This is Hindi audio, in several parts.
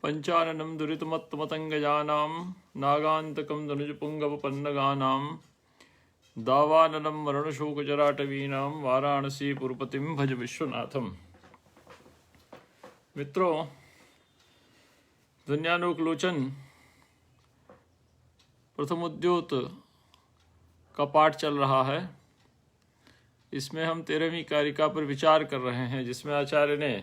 पंचाननं दुरितमत्तमतङ्गजानां नागान्तकं धनुजपुङ्गवपन्नगानां दावाननं मरणशोकजराटवीनां वाराणसी पुरपतिं भज विश्वनाथम। मित्रों, ध्वन्यालोकलोचन प्रथमोद्योत का पाठ चल रहा है। इसमें हम 13वीं कारिका पर विचार कर रहे हैं, जिसमें आचार्य ने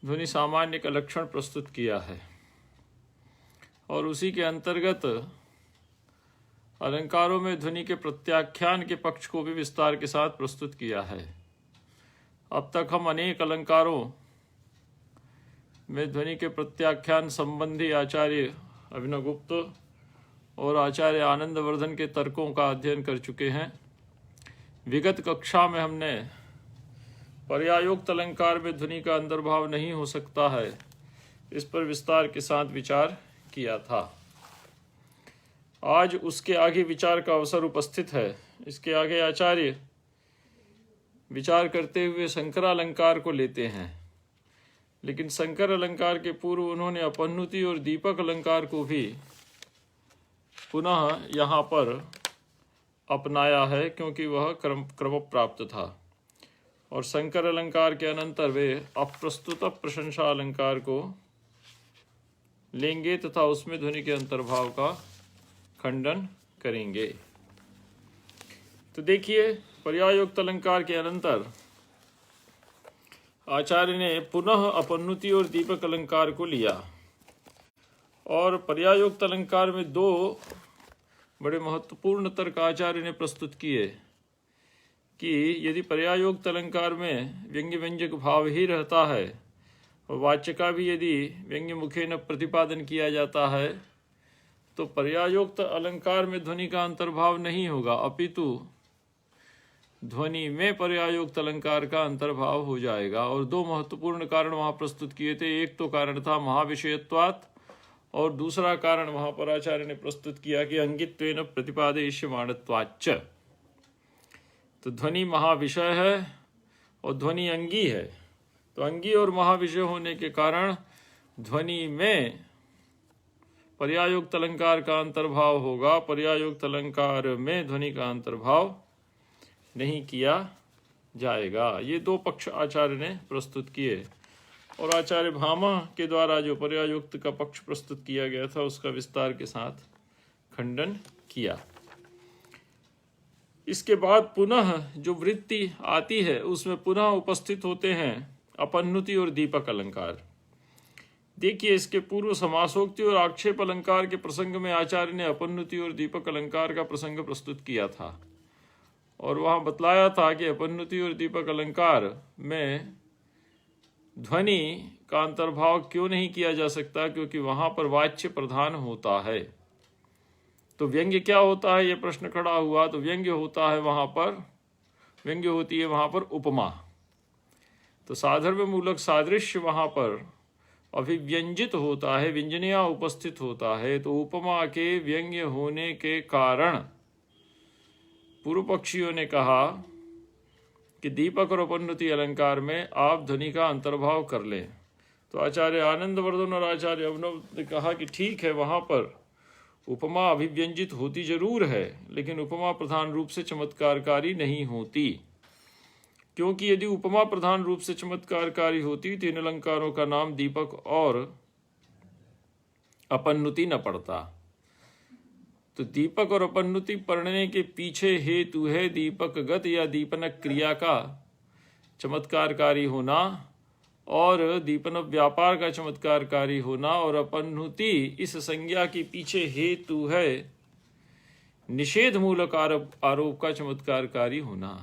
ध्वनि सामान्य का लक्षण प्रस्तुत किया है और उसी के अंतर्गत अलंकारों में ध्वनि के प्रत्याख्यान के पक्ष को भी विस्तार के साथ प्रस्तुत किया है। अब तक हम अनेक अलंकारों में ध्वनि के प्रत्याख्यान संबंधी आचार्य अभिनवगुप्त और आचार्य आनंदवर्धन के तर्कों का अध्ययन कर चुके हैं। विगत कक्षा में हमने पर्यायोक्त अलंकार में ध्वनि का अंतर्भाव नहीं हो सकता है, इस पर विस्तार के साथ विचार किया था। आज उसके आगे विचार का अवसर उपस्थित है। इसके आगे आचार्य विचार करते हुए शंकर अलंकार को लेते हैं, लेकिन शंकर अलंकार के पूर्व उन्होंने अपनुति और दीपक अलंकार को भी पुनः यहाँ पर अपनाया है, क्योंकि वह क्रम प्राप्त था। और शंकर अलंकार के अनंतर वे अप्रस्तुत प्रशंसा अलंकार को लेंगे तथा उसमें ध्वनि के अंतर्भाव का खंडन करेंगे। तो देखिए, पर्यायोक्त अलंकार के अनंतर आचार्य ने पुनः अपनुति और दीपक अलंकार को लिया और पर्यायोक्त अलंकार में दो बड़े महत्वपूर्ण तर्क आचार्य ने प्रस्तुत किए कि यदि पर्यायोक्त अलंकार में व्यंग्य व्यंजक भाव ही रहता है और वाच्य का भी यदि व्यंग्य मुखेन प्रतिपादन किया जाता है तो पर्यायोक्त अलंकार में ध्वनि का अंतर्भाव नहीं होगा, अपितु ध्वनि में पर्यायोक्त अलंकार का अंतर्भाव हो जाएगा। और दो महत्वपूर्ण कारण वहाँ प्रस्तुत किए थे। एक तो कारण था महाविषयत्वात् और दूसरा कारण वहाँ पर आचार्य ने प्रस्तुत किया कि अंगित्वेन प्रतिपादयिष्यमाणत्वाच्च। तो ध्वनि महाविषय है और ध्वनि अंगी है, तो अंगी और महाविषय होने के कारण ध्वनि में पर्यायोक्त अलंकार का अंतर्भाव होगा। पर्यायोक्त अलंकार में ध्वनि का अंतर्भाव नहीं किया जाएगा। ये दो पक्ष आचार्य ने प्रस्तुत किए और आचार्य भामा के द्वारा जो पर्यायोक्त का पक्ष प्रस्तुत किया गया था उसका विस्तार के साथ खंडन किया। इसके बाद पुनः जो वृत्ति आती है उसमें पुनः उपस्थित होते हैं अपनुति और दीपक अलंकार। देखिए, इसके पूर्व समासोक्ति और आक्षेप अलंकार के प्रसंग में आचार्य ने अपनुति और दीपक अलंकार का प्रसंग प्रस्तुत किया था और वहां बतलाया था कि अपनुति और दीपक अलंकार में ध्वनि का अंतर्भाव क्यों नहीं किया जा सकता, क्योंकि वहां पर वाच्य प्रधान होता है। तो व्यंग्य क्या होता है, यह प्रश्न खड़ा हुआ। तो व्यंग्य होता है वहां पर, व्यंग्य होती है वहां पर उपमा। तो साधर्म मूलक सादृश्य वहां पर अभिव्यंजित होता है, व्यंजनिया उपस्थित होता है। तो उपमा के व्यंग्य होने के कारण पूर्व पक्षियों ने कहा कि दीपक और अपनुति अलंकार में आप ध्वनि का अंतर्भाव कर लें। तो आचार्य आनंदवर्धन और आचार्य अभिनव ने कहा कि ठीक है, वहां पर उपमा अभिव्यंजित होती जरूर है, लेकिन उपमा प्रधान रूप से चमत्कारकारी नहीं होती, क्योंकि यदि उपमा प्रधान रूप से चमत्कारकारी होती तो इन अलंकारों का नाम दीपक और अपनुति न पड़ता। तो दीपक और अपनुति पढ़ने के पीछे हेतु है दीपक गत या दीपनक क्रिया का चमत्कारकारी होना और दीपन व्यापार का चमत्कारकारी होना, और अपनुति इस संज्ञा के पीछे हेतु है निषेध मूलक आरोप का चमत्कारकारी होना।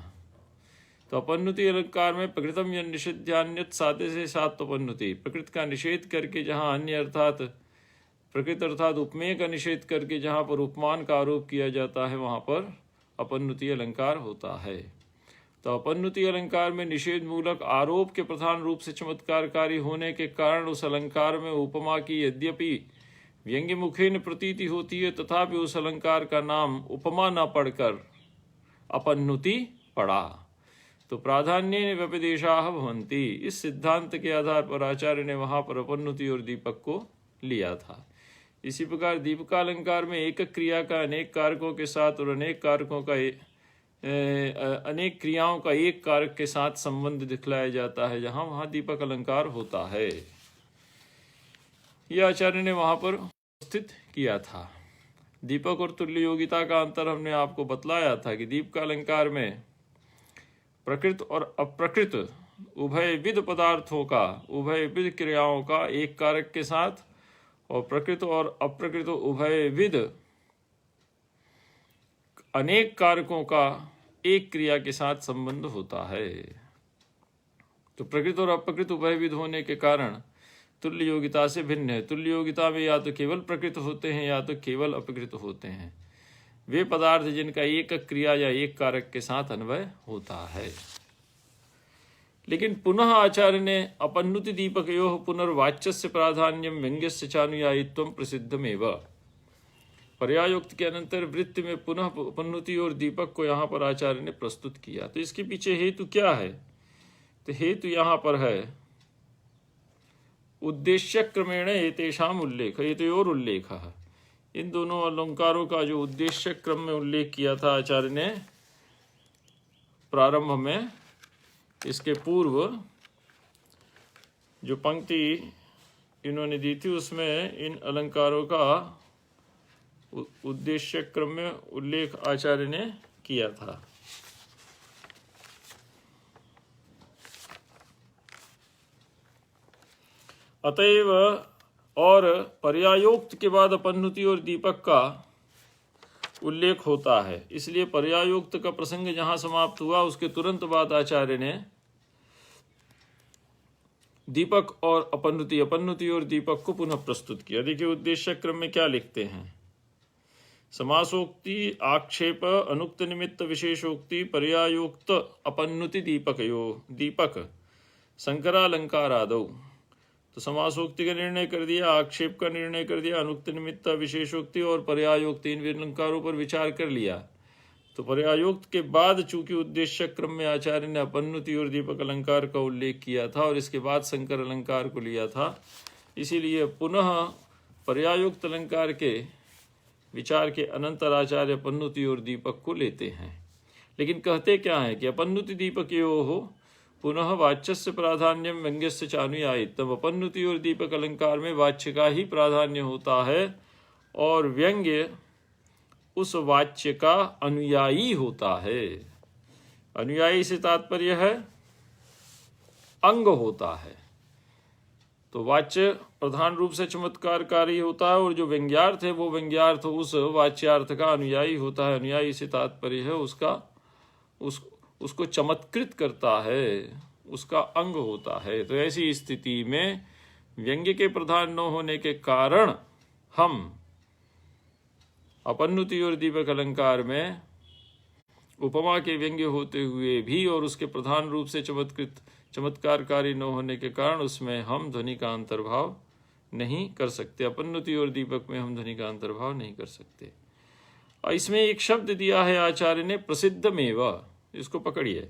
तो अपनुति अलंकार में प्रकृतम या निषिध्यान्यत साध्य से सात अपनुति, प्रकृत का निषेध करके जहाँ अन्य अर्थात प्रकृत अर्थात उपमेय का निषेध करके जहाँ पर उपमान का आरोप किया जाता है वहाँ पर अपनुति अलंकार होता है। तो अपनुति अलंकार में निषेध मूलक आरोप के प्रधान रूप से चमत्कारकारी होने के कारण उस अलंकार में उपमा की यद्यपि व्यंग्य मुखेन प्रतीति होती है, तथापि उस अलंकार का नाम उपमा न पढ़कर अपनुति पड़ा। तो प्राधान्य व्यपदेशाः भवन्ति। इस सिद्धांत के आधार पर आचार्य ने वहां पर अपन्नुति और दीपक को लिया था। इसी प्रकार दीपकालंकार में एक क्रिया का अनेक कारकों के साथ और अनेक कारकों का अनेक क्रियाओं का एक कारक के साथ संबंध दिखलाया जाता है, जहां वहां दीपक अलंकार होता है। यह आचार्य ने वहां पर स्थित किया था। दीपक और तुल्य योगिता का अंतर हमने आपको बतलाया था कि दीप का अलंकार में प्रकृत और अप्रकृत उभय विध पदार्थों का, उभय विध क्रियाओं का एक कारक के साथ और प्रकृत और अप्रकृत उभय विध अनेक कारकों का एक क्रिया के साथ संबंध होता है। तो प्रकृत और अप्रकृत उभय विध होने के कारण तुल्य योगिता से भिन्न है। तुल्य योगिता में या तो केवल प्रकृत होते हैं या तो केवल अप्रकृत होते हैं, वे पदार्थ जिनका एक क्रिया या एक कारक के साथ अन्वय होता है। लेकिन पुनः आचार्य ने अपन्नुति दीपकयोः पुनर्वाच्यस्य प्राधान्यम व्यंग्यस्य चानुयायित्वं प्रसिद्धमेव। पर्यायोक्त के अनंतर वृत्ति में पुनः अपन्नुति और दीपक को यहाँ पर आचार्य ने प्रस्तुत किया। तो इसके पीछे हेतु क्या है? तो हेतु यहाँ पर है उद्देश्य क्रमेण एतेषाम उल्लेख, एतयोर उल्लेख। इन दोनों अलंकारों का जो उद्देश्य क्रम में उल्लेख किया था आचार्य ने प्रारंभ में, इसके पूर्व जो पंक्ति इन्होंने दी थी उसमें इन अलंकारों का उद्देश्य क्रम में उल्लेख आचार्य ने किया था। अतएव और पर्यायोक्त के बाद अपन्नुति और दीपक का उल्लेख होता है, इसलिए पर्यायोक्त का प्रसंग जहां समाप्त हुआ उसके तुरंत बाद आचार्य ने दीपक और अपन्नुति, अपन्नुति और दीपक को पुनः प्रस्तुत किया। देखिए उद्देश्य क्रम में क्या लिखते हैं। समासोक्ति आक्षेप अनुक्त निमित्त विशेषोक्ति पर्यायोक्त अपन्नुति दीपकयो दीपक शंकरालंकारादौ। तो समासोक्ति का निर्णय कर दिया, आक्षेप का निर्णय कर दिया, अनुक्त निमित्त विशेषोक्ति और पर्यायोक्त, इन अलंकारों पर विचार कर लिया। तो पर्यायोक्त के बाद चूंकि उद्देश्य क्रम में आचार्य ने अपन्नुति और दीपक अलंकार का उल्लेख किया था और इसके बाद शंकर अलंकार को लिया था, इसीलिए पुनः पर्यायोक्त अलंकार के विचार के अनंतर आचार्य अपन्नुति और दीपक को लेते हैं। लेकिन कहते क्या है कि अपन्नुति दीपकयोः पुनः वाच्यस्य प्राधान्यम व्यंग्यस्य चानुयायित्वम्। अपन्नुति और दीपक अलंकार में वाच्य का ही प्राधान्य होता है और व्यंग्य उस वाच्य का अनुयायी होता है। अनुयायी से तात्पर्य है अंग होता है। तो वाच्य प्रधान रूप से चमत्कारकारी होता है और जो व्यंग्यार्थ है वो व्यंग्यार्थ उस वाच्यार्थ का अनुयायी होता है। अनुयायी से तात्पर्य है उसको चमत्कृत करता है, उसका अंग होता है। तो ऐसी स्थिति में व्यंग्य के प्रधान न होने के कारण हम अपन्नुति और दीपक अलंकार में उपमा के व्यंग्य होते हुए भी और उसके प्रधान रूप से चमत्कारकारी न होने के कारण उसमें हम ध्वनि का अंतर्भाव नहीं कर सकते। अपन्नुति और दीपक में हम ध्वनि का अंतर्भाव नहीं कर सकते। और इसमें एक शब्द दिया है आचार्य ने प्रसिद्धमेव, इसको पकड़िए।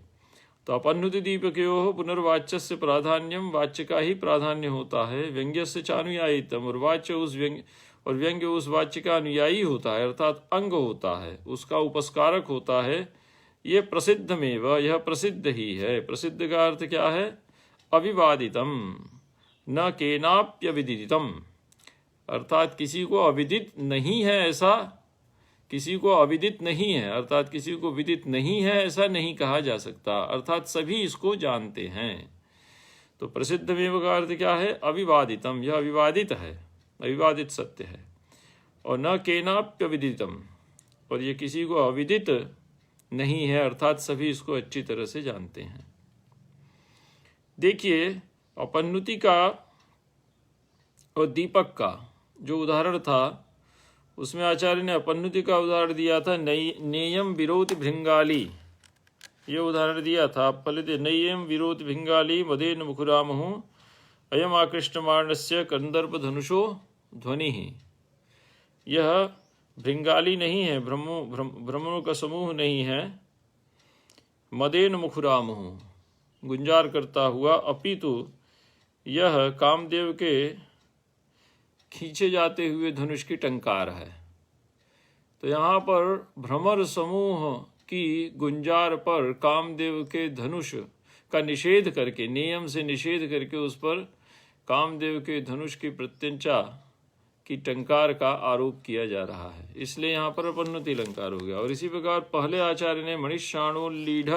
तो अपन्नुति दीपकयोः पुनर्वाच्यस्य प्राधान्यम, वाच्य का ही प्राधान्य होता है। व्यंग्यस्य चानुयायित्वम्, और वाच्य उस व्यंग्य और व्यंग्य उस वाच्य का अनुयायी होता है, अर्थात अंग होता है, उसका उपस्कारक होता है। ये प्रसिद्धमेव, यह प्रसिद्ध ही है। प्रसिद्ध का अर्थ क्या है? अविवादितम न केनाप्यविदितम, अर्थात किसी को अविदित नहीं है ऐसा, किसी को अविदित नहीं है अर्थात किसी को विदित नहीं है ऐसा नहीं कहा जा सकता, अर्थात सभी इसको जानते हैं। तो प्रसिद्धमेव का अर्थ क्या है? अविवादितम, यह अविवादित है, अविवादित सत्य है। और न केनाप्यविदितम, और ये किसी को अविदित नहीं है अर्थात सभी इसको अच्छी तरह से जानते हैं। देखिए अपन्नुति का और दीपक का जो उदाहरण था उसमें आचार्य ने अपन्नुति का उदाहरण दिया था, नेयम विरोध भृंगाली, ये उदाहरण दिया था। आप फलित नेयम विरोध भृंगाली मदेन मुखुरामहु अयम आकृष्टमाणस्य कंदर्प धनुषो ध्वनि ही। यह भृंगाली नहीं है, भ्रमणों का समूह नहीं है, मदेन मुखुरामुहु, गुंजार करता हुआ, अपितु यह कामदेव के खींचे जाते हुए धनुष की टंकार है। तो यहाँ पर भ्रमर समूह की गुंजार पर कामदेव के धनुष का निषेध करके, नियम से निषेध करके उस पर कामदेव के धनुष की प्रत्यंचा की टंकार का आरोप किया जा रहा है, इसलिए यहाँ पर अपन्नुति अलंकार हो गया। और इसी प्रकार पहले आचार्य ने मणिशाणोल्लीढ़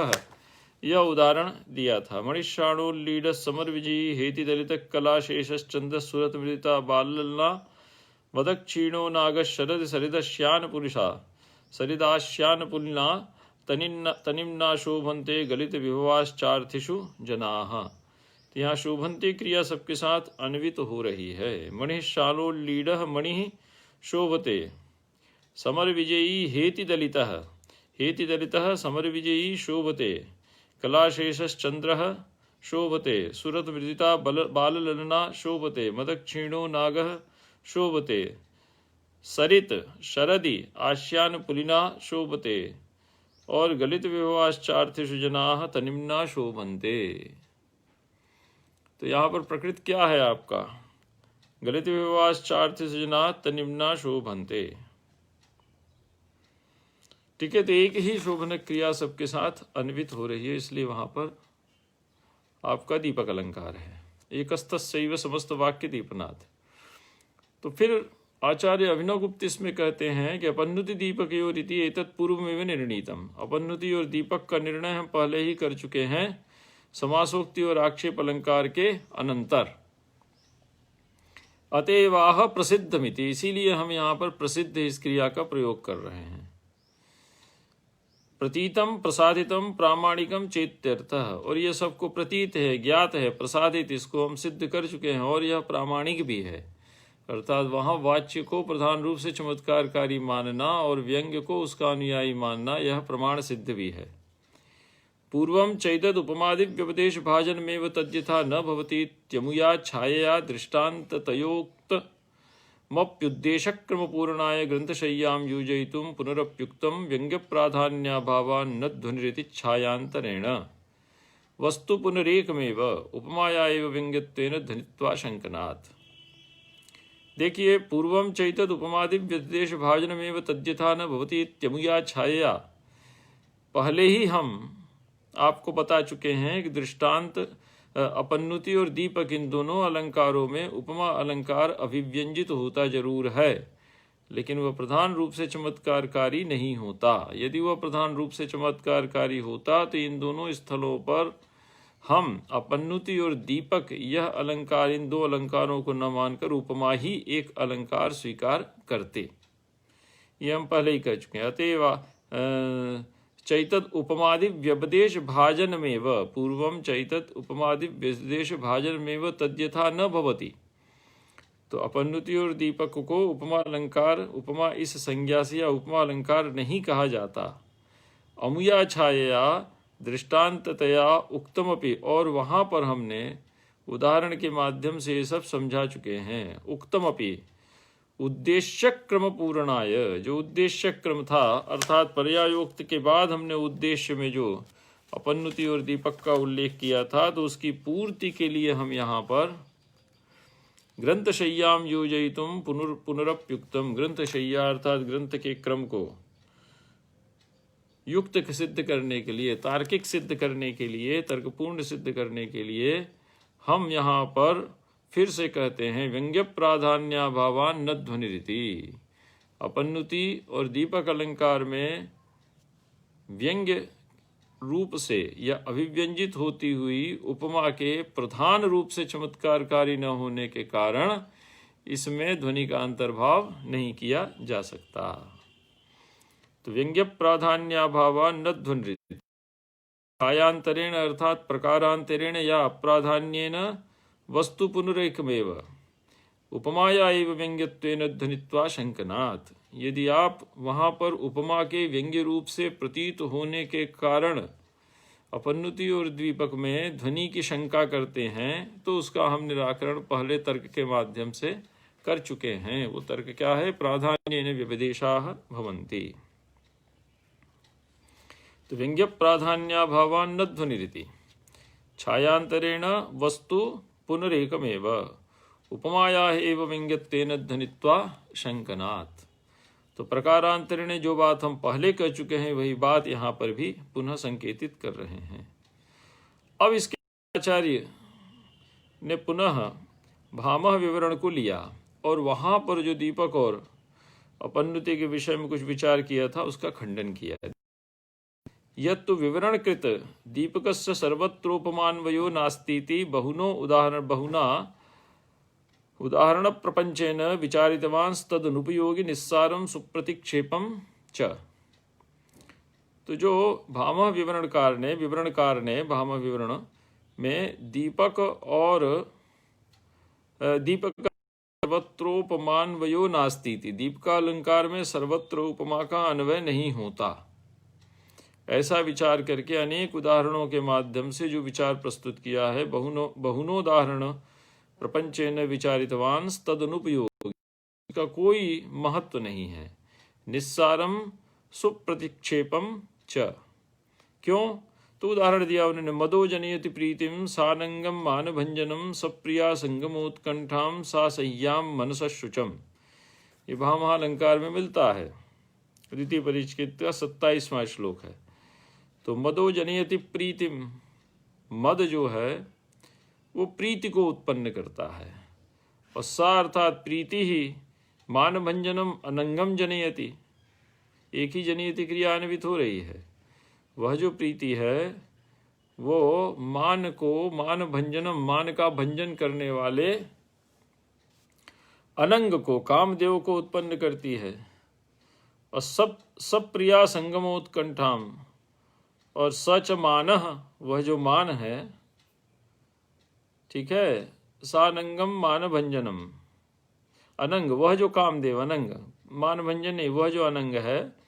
यह उदाहरण दिया था। मणिशाणोल्लीढ़ समर विजयी हेति दलित कला शेषश्चंद सुरत मृता बाललना वदक्षीणो नाग शरद सरिदश्यान पुरुषा सरिदाश्यान पुलिना तनिम्ना शोभन्ते गलित विभवाश्चार्थिषु जनाः। तो यहाँ शोभन्ते क्रिया सबके साथ अन्वित हो रही है। मणिशालोल्लीढ़ मणि शोभते समर विजयी हेति दलितः समर विजयी शोभते कलाशेषश्चंद्रः शोभते सुरत मृदिता बालललना शोभते मदक्षिणो नागः शोभते सरित शरदि आश्यान पुलिना शोभते और गलित विभवाश्चार्थिषु जनाः तनिम्ना शोभन्ते। तो यहाँ पर प्रकृत क्या है आपका? गलित विभवाश्चार्थिषु जनाः तनिम्ना शोभन्ते। ठीक है, तो एक ही शोभन क्रिया सबके साथ अन्वित हो रही है, इसलिए वहां पर आपका दीपक अलंकार है। एकस्तस्यैव समस्त वाक्य दीपनाथ। तो फिर आचार्य अभिनवगुप्त इसमें कहते हैं कि अपन्नुति दीपकयोरिति एतत् पूर्वमेव निर्णीतम। अपन्नुति और दीपक का निर्णय हम पहले ही कर चुके हैं समासोक्ति और आक्षेप अलंकार के अनंतर। अतएवाह प्रसिद्धमिति, इसीलिए हम यहाँ पर प्रसिद्ध इस क्रिया का प्रयोग कर रहे हैं। प्रतीतम प्रसादितम प्रामाणिकम चेत्यर्थः, और यह सबको प्रतीत है, ज्ञात है, प्रसादित, इसको हम सिद्ध कर चुके हैं और यह प्रामाणिक भी है। अर्थात वहाँ वाच्य को प्रधान रूप से चमत्कारकारी मानना और व्यंग्य को उसका अनुयायी मानना, यह प्रमाण सिद्ध भी है। पूर्वं चैतद उपमादि व्यपदेश भाजनमेव तद्यथा न भवति त्यमुया छायया दृष्टान्ततयोक्त मप्युद्देशक्रमपूर्णाय ग्रंथशय्यां योजयितुं पुनरप्युक्तं व्यंग्यप्राधान्याभावान् न ध्वनिरिति छायांतरेण वस्तु पुनरेकमेव उपमाया एव व्यंग्यत्वेन ध्वनित्वा शंकनात्। देखिए, पूर्वं चैतद उपमादि व्यपदेश भाजनमेव तद्यथा न भवति त्यमुया छायया, पहले ही हम आपको बता चुके हैं कि दृष्टांत अपन्नुति और दीपक इन दोनों अलंकारों में उपमा अलंकार अभिव्यंजित होता जरूर है, लेकिन वह प्रधान रूप से चमत्कारकारी नहीं होता। यदि वह प्रधान रूप से चमत्कारकारी होता तो इन दोनों स्थलों पर हम अपन्नुति और दीपक यह अलंकार, इन दो अलंकारों को न मानकर उपमा ही एक अलंकार स्वीकार करते। ये हम पहले ही कह चुके हैं। अतएव चैतद उपमादि व्यपदेश भाजनमेव, पूर्वम चैतद उपमादि व्यपदेश भाजनमेव तद्यथा न भवति। तो अपन्नुति और दीपक को उपमा अलंकार, उपमा इस संज्ञा से या उपमा अलंकार नहीं कहा जाता। अमुया छायया दृष्टांततया उक्तमपि, और वहाँ पर हमने उदाहरण के माध्यम से ये सब समझा चुके हैं। उक्तमपि उद्देश्य क्रम पूर्णाय, जो उद्देश्य क्रम था, अर्थात पर्यायोक्त के बाद हमने उद्देश्य में जो अपन्नुति और दीपक का उल्लेख किया था, तो उसकी पूर्ति के लिए हम यहाँ पर ग्रंथशय्याम योजयितुम पुनरप्युक्तम, ग्रंथशय्या अर्थात ग्रंथ के क्रम को युक्त सिद्ध करने के लिए, तार्किक सिद्ध करने के लिए, तर्कपूर्ण सिद्ध करने के लिए हम यहाँ पर फिर से कहते हैं व्यंग्य प्राधान्याभावान न ध्वनिरिति। अपन्नुति और दीपक अलंकार में व्यंग्य रूप से या अभिव्यंजित होती हुई उपमा के प्रधान रूप से चमत्कारकारी न होने के कारण इसमें ध्वनि का अंतर्भाव नहीं किया जा सकता। तो व्यंग्य प्राधान्याभावान न ध्वनिरिति छायांतरेण अर्थात प्रकारांतरेण या अप्राधान्येन वस्तु पुनरेकमेव उपमाया एव व्यंग्यत्वेन ध्वनित्वा शंकनात्। यदि आप वहाँ पर उपमा के व्यंग्य रूप से प्रतीत होने के कारण अपन्नुति और दीपक में ध्वनि की शंका करते हैं, तो उसका हम निराकरण पहले तर्क के माध्यम से कर चुके हैं। वो तर्क क्या है? प्राधान्येन व्यपदेशाः भवन्ति। तो व्यंग्य प्राधान्याभावान् न ध्वनिरिति छायांतरेण वस्तु पुनरेकमेव उपमाया एव व्यंग्यत्वेन ध्वनित्वा शंकनात्। तो प्रकारांतरेण जो बात हम पहले कह चुके हैं वही बात यहाँ पर भी पुनः संकेतित कर रहे हैं। अब इसके आचार्य ने पुनः भामह विवरण को लिया और वहाँ पर जो दीपक और अपनुति के विषय में कुछ विचार किया था उसका खंडन किया है। यत्तु विवरणकृत दीपकस्य सर्वत्रोपमान्वयो नास्तीति बहुना उदाहरण प्रपंचेन विचारितवांस्तदनुपयोगी निस्सारं सुप्रतिक्षेपं च। तो जो भामह विवरणकार ने भामह विवरण में दीपक सर्वत्रोपमान्वयो नास्तीति, दीपकालंकार में सर्वत्र उपमा का अन्वय नहीं होता, ऐसा विचार करके अनेक उदाहरणों के माध्यम से जो विचार प्रस्तुत किया है, बहुनोदाहरण प्रपंचेन विचारितवांस तदनुपयोगी का कोई महत्व नहीं है। निस्सारम सुप्रतिक्षेपम च, क्यों? तो उदाहरण दिया उन्होंने, मदो जनयति प्रीतिम सानंगम मानभंजनम सप्रिया संगमोत्कंठाम सा सह्याम मनसशुचम। ये भामहालंकार में मिलता है, द्वितीय परिच्छेद का 27वां श्लोक है। तो मदो जनयति प्रीतिम, मद जो है वो प्रीति को उत्पन्न करता है, और सा अर्थात प्रीति ही मानभंजनम अनंगम जनयति, एक ही जनयति क्रिया अन्वित हो रही है। वह जो प्रीति है वो मान भंजनम, मान का भंजन करने वाले अनंग को, कामदेव को उत्पन्न करती है। और सब प्रिया संगमोत्कंठाम, और सच मानह, वह जो मान है, ठीक है, सानंगम मान भंजनम, अनंग वह जो कामदेव, अनंग मान भंजन नहीं, वह जो अनंग है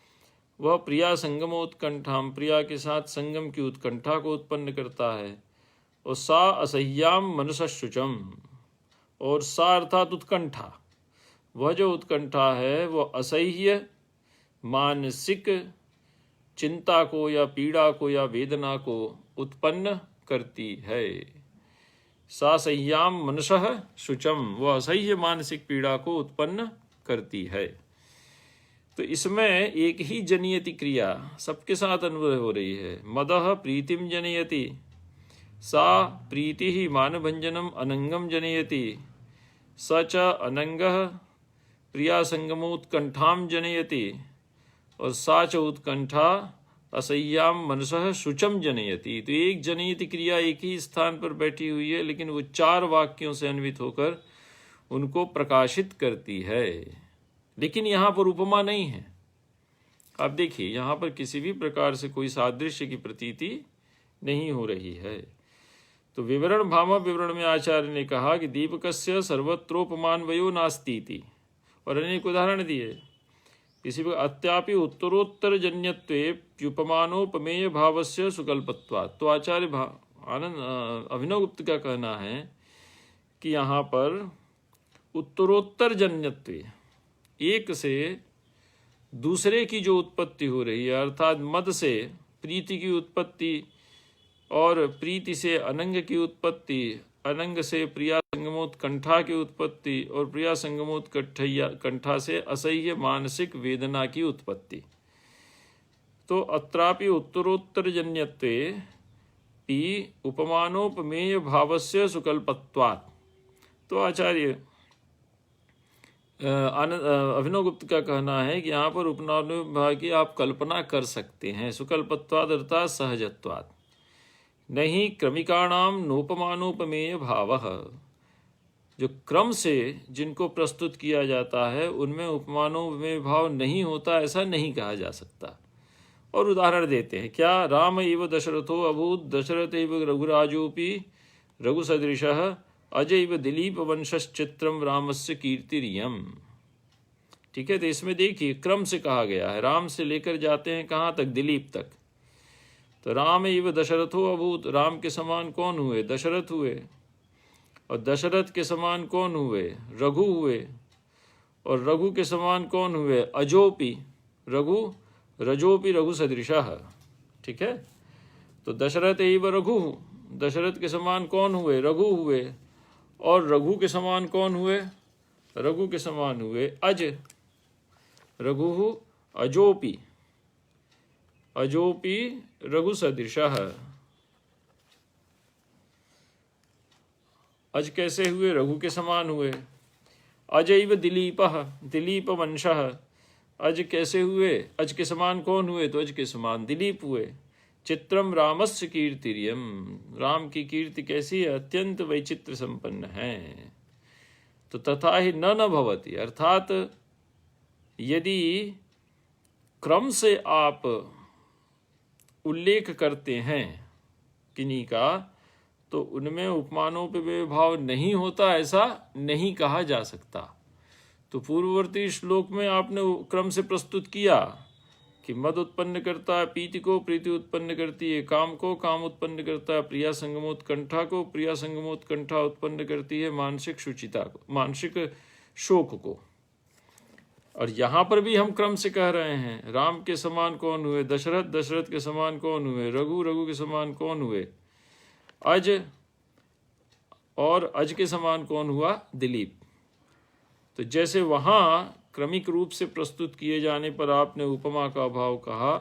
वह प्रिया संगमोत्कंठाम, प्रिया के साथ संगम की उत्कंठा को उत्पन्न करता है। और सा असह्याम मनसशुचम, और सा अर्थात उत्कंठा, वह जो उत्कंठा है वह असह्य मानसिक चिंता को या पीड़ा को या वेदना को उत्पन्न करती है। सा सह्याम मनसः शुचम, वह असह्य मानसिक पीड़ा को उत्पन्न करती है। तो इसमें एक ही जनयति क्रिया सबके साथ अन्वय हो रही है। मदः प्रीतिम जनयति, सा प्रीति ही मानभंजनम अनंगम जनयति, स च अनंगः प्रिया संगमोत्कंठाम जनयति, और सा च उत्कंठा असह्याम मनसः शुचम जनयति। तो एक जनयति क्रिया एक ही स्थान पर बैठी हुई है, लेकिन वो 4 वाक्यों से अन्वित होकर उनको प्रकाशित करती है। लेकिन यहाँ पर उपमा नहीं है। आप देखिए, यहाँ पर किसी भी प्रकार से कोई सादृश्य की प्रतीति नहीं हो रही है। तो विवरण, भामह विवरण में आचार्य ने कहा कि दीपकस्य सर्वत्रोपमान्वयो नास्तीति, और अनेक उदाहरण दिए। किसी अत्यापि उत्तरोत्तर जन्यत्वेप्युपमानोपमेय भावस्य सुकल्पत्वात्। तो आचार्य अभिनव गुप्त का कहना है कि यहाँ पर उत्तरोत्तर जन्यत्व, एक से दूसरे की जो उत्पत्ति हो रही है, अर्थात मद से प्रीति की उत्पत्ति, और प्रीति से अनंग की उत्पत्ति, अनंग से प्रिया संगमोत्कंठा की उत्पत्ति, और प्रिया संगमोत्कंठा से असह्य मानसिक वेदना की उत्पत्ति। तो अत्रापि उत्तरोत्तर जन्यत्वे पि उपमानोपमेय भावस्य सुकल्पत्वात्। तो आचार्य अभिनव गुप्त का कहना है कि यहाँ पर उपमानुभाव की आप कल्पना कर सकते हैं, सुकल्पत्वाद अर्थात सहजत्वाद, नहीं क्रमिकाणाम नोपमानोपमेय भावः। जो क्रम से जिनको प्रस्तुत किया जाता है उनमें उपमानोपमेय भाव नहीं होता, ऐसा नहीं कहा जा सकता। और उदाहरण देते हैं, क्या? राम इव दशरथो अभूत दशरथ इव रघुराजोपि रघुसदृशः अजैव दिलीप वंशश्चित्रम रामस्य कीर्तिरियम। ठीक है, तो इसमें देखिए क्रम से कहा गया है, राम से लेकर जाते हैं कहाँ तक? दिलीप तक। तो राम इव दशरथो अभूत, राम के समान कौन हुए? दशरथ हुए। और दशरथ के समान कौन हुए? रघु हुए। और रघु के समान कौन हुए? अजोपि रघु, रजोपि रघु सदृशः। ठीक है। तो दशरथ एव रघु, दशरथ के समान कौन हुए? रघु हुए। और रघु के समान कौन हुए? रघु के समान हुए अज। रघु अजोपि, अजोपि रघु सदृशः। अज कैसे हुए? रघु के समान हुए। अजैव दिलीपः, दिलीप वंशः। अज कैसे हुए? अज के समान कौन हुए? तो अज के समान दिलीप हुए। चित्रम रामस्य कीर्तिर्यम, राम की कीर्ति कैसी है? अत्यंत वैचित्र संपन्न है। तो तथा ही न भवति, अर्थात यदि क्रम से आप उल्लेख करते हैं किन्हीं का, तो उनमें उपमानों पे विभाव नहीं होता, ऐसा नहीं कहा जा सकता। तो पूर्ववर्ती श्लोक में आपने क्रम से प्रस्तुत किया कि मद उत्पन्न करता है प्रीति को, प्रीति उत्पन्न करती है काम को, काम उत्पन्न करता है प्रिया संगमोत्कंठा को, प्रिया संगमोत्कंठा उत्पन्न करती है मानसिक शुचिता को, मानसिक शोक को। और यहाँ पर भी हम क्रम से कह रहे हैं, राम के समान कौन हुए? दशरथ, दशरथ के समान कौन हुए? रघु, रघु के समान कौन हुए? अज, और अज के समान कौन हुआ? दिलीप। तो जैसे वहाँ क्रमिक रूप से प्रस्तुत किए जाने पर आपने उपमा का अभाव कहा,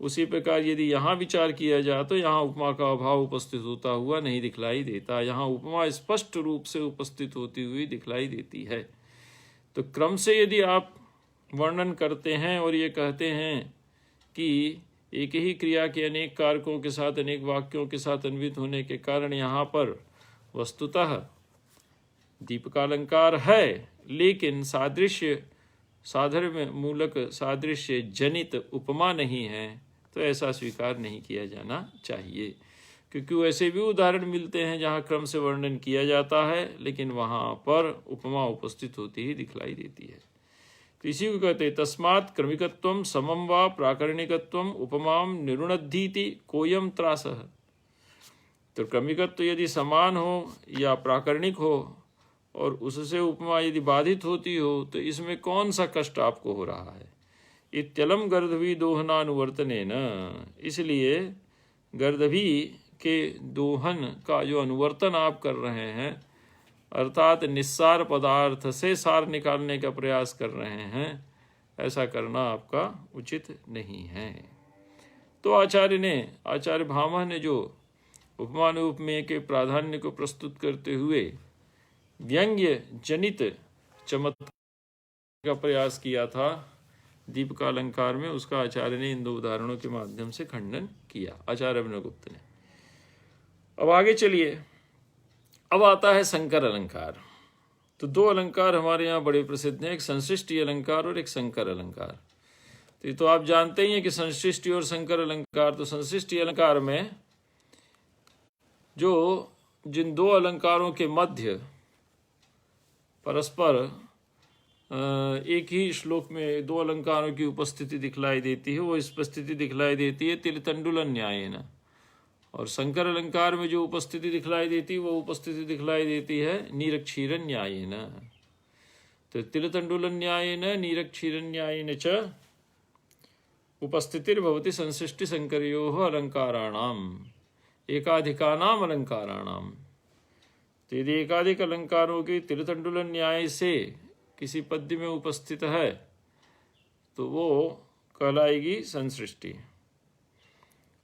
उसी प्रकार यदि यहाँ विचार किया जाए तो यहाँ उपमा का अभाव उपस्थित होता हुआ नहीं दिखलाई देता। यहाँ उपमा स्पष्ट रूप से उपस्थित होती हुई दिखलाई देती है। तो क्रम से यदि आप वर्णन करते हैं और ये कहते हैं कि एक ही क्रिया के अनेक कारकों के साथ, अनेक वाक्यों के साथ अन्वित होने के कारण यहाँ पर वस्तुतः दीपकालंकार है, लेकिन सादृश्य, साधर्म्य मूलक सादृश्य जनित उपमा नहीं है, तो ऐसा स्वीकार नहीं किया जाना चाहिए। क्योंकि वैसे भी उदाहरण मिलते हैं जहाँ क्रम से वर्णन किया जाता है, लेकिन वहाँ पर उपमा उपस्थित होती ही दिखलाई देती है। तो इसी को कहते हैं तस्मात् क्रमिकत्वं समं वा प्राकरणिकत्वं उपमां निरुणद्धीति कोयम त्रासः। तो क्रमिकत्व यदि समान हो या प्राकरणिक हो और उससे उपमा यदि बाधित होती हो, तो इसमें कौन सा कष्ट आपको हो रहा है? इत्यलम गर्दभी दोहनानुवर्तनेन, इसलिए गर्दभी के दोहन का जो अनुवर्तन आप कर रहे हैं, अर्थात निस्सार पदार्थ से सार निकालने का प्रयास कर रहे हैं, ऐसा करना आपका उचित नहीं है। तो आचार्य भामह ने जो उपमानुपमेय के प्राधान्य को प्रस्तुत करते हुए व्यंग्य जनित चमत्कार का प्रयास किया था दीपकालंकार में, उसका आचार्य ने इन दो उदाहरणों के माध्यम से खंडन किया, आचार्य अभिनवगुप्त ने। अब आगे चलिए, अब आता है संकर अलंकार। तो दो अलंकार हमारे यहाँ बड़े प्रसिद्ध हैं, एक संसृष्टि अलंकार और एक संकर अलंकार। तो आप जानते ही हैं कि संसृष्टि और संकर अलंकार, तो संसृष्टि अलंकार में जो जिन दो अलंकारों के मध्य परस्पर एक ही श्लोक में दो अलंकारों की उपस्थिति दिखलाई देती है, वो उपस्थिति दिखलाई देती है तिलतंडुल न्यायेन। और संकर अलंकार में जो उपस्थिति दिखलाई देती है वो उपस्थिति दिखलाई देती है नीरक्षीर न्यायेन। तो तिलतंडुल न्यायेन नीरक्षीर न्यायेन च उपस्थितिर्भवति संसृष्टि संकरयोः अलंकाराणाम एकाधिकानाम अलंकाराणाम। तो यदि एकाधिक अलंकारों की तिलतंडुल न्याय से किसी पद्य में उपस्थित है तो वो कहलाएगी संसृष्टि,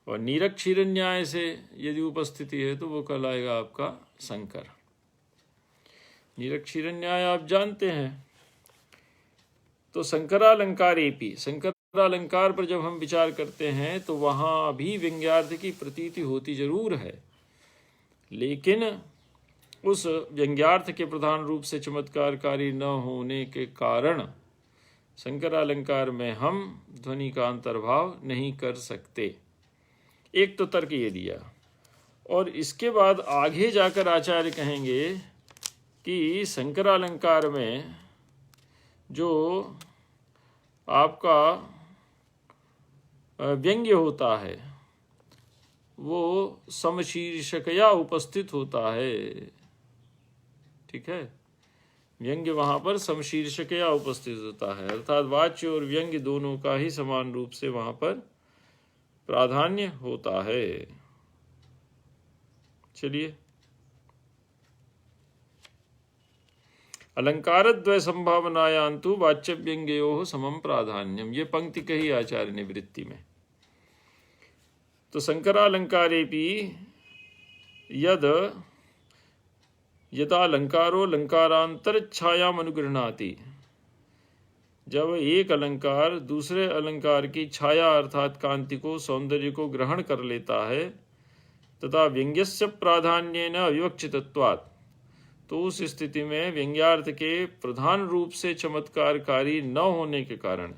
और नीरक्षीर न्याय से यदि उपस्थिति है तो वो कहलाएगा आपका संकर। नीरक्षीर न्याय आप जानते हैं। तो संकरालंकारेपि, संकरालंकार पर जब हम विचार करते हैं तो वहाँ भी व्यंग्यार्थ की प्रतीति होती जरूर है, लेकिन उस व्यंग्यार्थ के प्रधान रूप से चमत्कारकारी न होने के कारण संकरालंकार में हम ध्वनि का अंतर्भाव नहीं कर सकते। एक तो तर्क ये दिया, और इसके बाद आगे जाकर आचार्य कहेंगे कि संकरालंकार में जो आपका व्यंग्य होता है वो समशीर्षकया उपस्थित होता है। ठीक है, व्यंग्य वहाँ पर समशीर्षकया उपस्थित होता है, अर्थात वाच्य और व्यंग्य दोनों का ही समान रूप से वहाँ पर प्राधान्य होता है। चलिए, अलंकारद्वय संभावनायान्तु वाच्य व्यंग्ययोः समम प्राधान्यम, ये पंक्ति कही आचार्य ने वृत्ति में। तो शंकरालंकारेपि यद यदा अलंकारो अलंकारांतर छायाम अनुगृह्णाति, जब एक अलंकार दूसरे अलंकार की छाया अर्थात कांति को, सौंदर्य को ग्रहण कर लेता है, तथा व्यंग्यस्य प्राधान्येन अविवक्षितत्वात्, तो उस स्थिति में व्यंग्यार्थ के प्रधान रूप से चमत्कारकारी न होने के कारण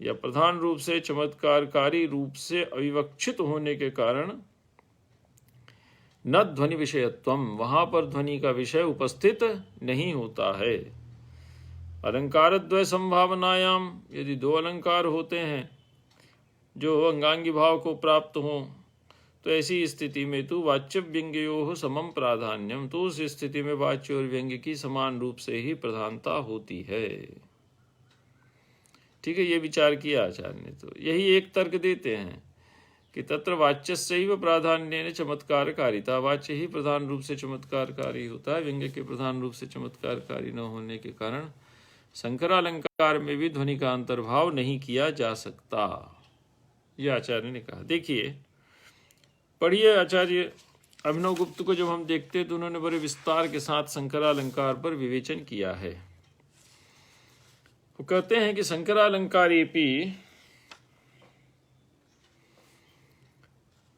या प्रधान रूप से चमत्कारकारी रूप से अविवक्षित होने के कारण न ध्वनि विषयत्वम, वहां पर ध्वनि का विषय उपस्थित नहीं होता है। अलंकारद्वय संभावनायाम, यदि दो अलंकार होते हैं जो अंगांगी भाव को प्राप्त हों, तो ऐसी स्थिति में तो वाच्य व्यंग्ययोः समम प्राधान्यम, तो उस स्थिति में वाच्य और व्यंग्य की समान रूप से ही प्रधानता होती है। ठीक है, ये विचार किया आचार्य ने। तो यही एक तर्क देते हैं कि तत्र वाच्यस्यैव प्राधान्येन चमत्कारकारिता, वाच्य ही प्रधान रूप से चमत्कारकारी होता है, व्यंग्य के प्रधान रूप से चमत्कारकारी न होने के कारण शंकरालंकार में भी ध्वनि का अंतर्भाव नहीं किया जा सकता, यह आचार्य ने कहा। देखिए, पढ़िए आचार्य अभिनव गुप्त को जब हम देखते हैं तो उन्होंने बड़े विस्तार के साथ शंकरालंकार पर विवेचन किया है। वो कहते हैं कि शंकरालंकारेपि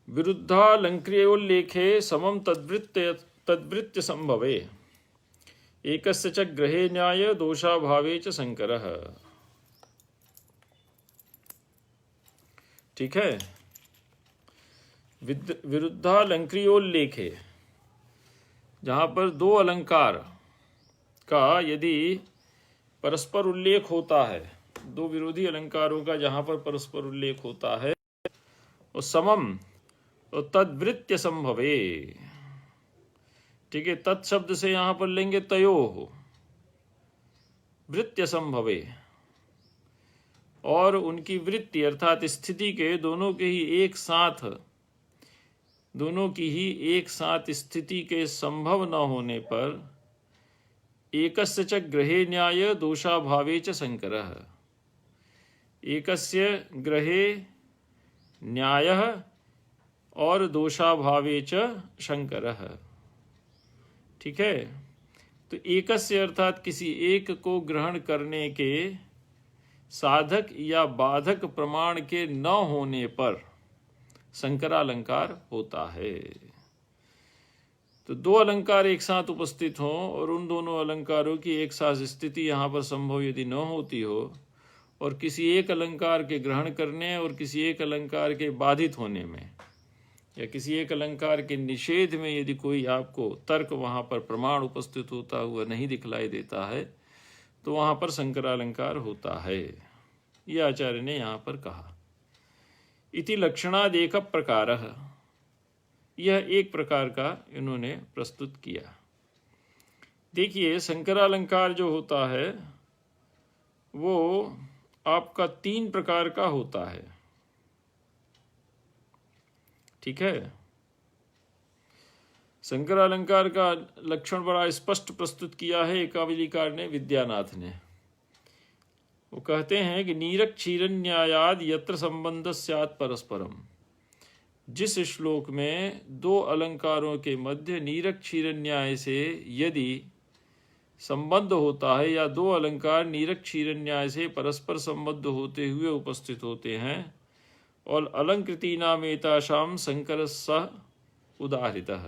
विरुद्धालंक्रियोल्लेखे समम तद्वृत्य संभवे, एकस्य च ग्रहे न्याय दोषाभावे च शंकरः। ठीक है, विरुद्धालंक्रियोल्लेखे, जहां पर दो अलंकार का यदि परस्पर उल्लेख होता है, दो विरोधी अलंकारों का जहां पर परस्पर उल्लेख होता है, और समम और तद्वृत्य संभवे। ठीक है, तत्शब्द से यहां पर लेंगे तयोः, वृत्य संभवे, और उनकी वृत्ति अर्थात स्थिति के दोनों की ही एक साथ स्थिति के संभव न होने पर एकस्य च ग्रहे न्याय दोषाभावे च शंकरः, एकस्य ग्रहे न्यायः और दोषाभावे च शंकरः। ठीक है, तो एकस्य अर्थात किसी एक को ग्रहण करने के साधक या बाधक प्रमाण के न होने पर शंकरालंकार होता है। तो दो अलंकार एक साथ उपस्थित हों और उन दोनों अलंकारों की एक साथ स्थिति यहाँ पर संभव यदि न होती हो, और किसी एक अलंकार के ग्रहण करने और किसी एक अलंकार के बाधित होने में या किसी एक अलंकार के निषेध में यदि कोई आपको तर्क वहाँ पर प्रमाण उपस्थित होता हुआ नहीं दिखलाई देता है, तो वहाँ पर शंकरालंकार होता है, यह आचार्य ने यहाँ पर कहा। इति लक्षणादेक प्रकारः, यह एक प्रकार का इन्होंने प्रस्तुत किया। देखिए, शंकरालंकार जो होता है वो आपका तीन प्रकार का होता है। ठीक है, शंकरालंकार का लक्षण बड़ा स्पष्ट प्रस्तुत किया है एकावलीकार ने, विद्यानाथ ने। वो कहते हैं कि नीरक क्षीरन्यायाद यत्र संबंध स्यात् परस्परम, जिस श्लोक में दो अलंकारों के मध्य नीरक क्षीरन्याय से यदि संबंध होता है या दो अलंकार नीरक क्षीरन्याय से परस्पर संबद्ध होते हुए उपस्थित होते हैं, और अलंकृति नामेताशाम शंकर सह उदाहरितः,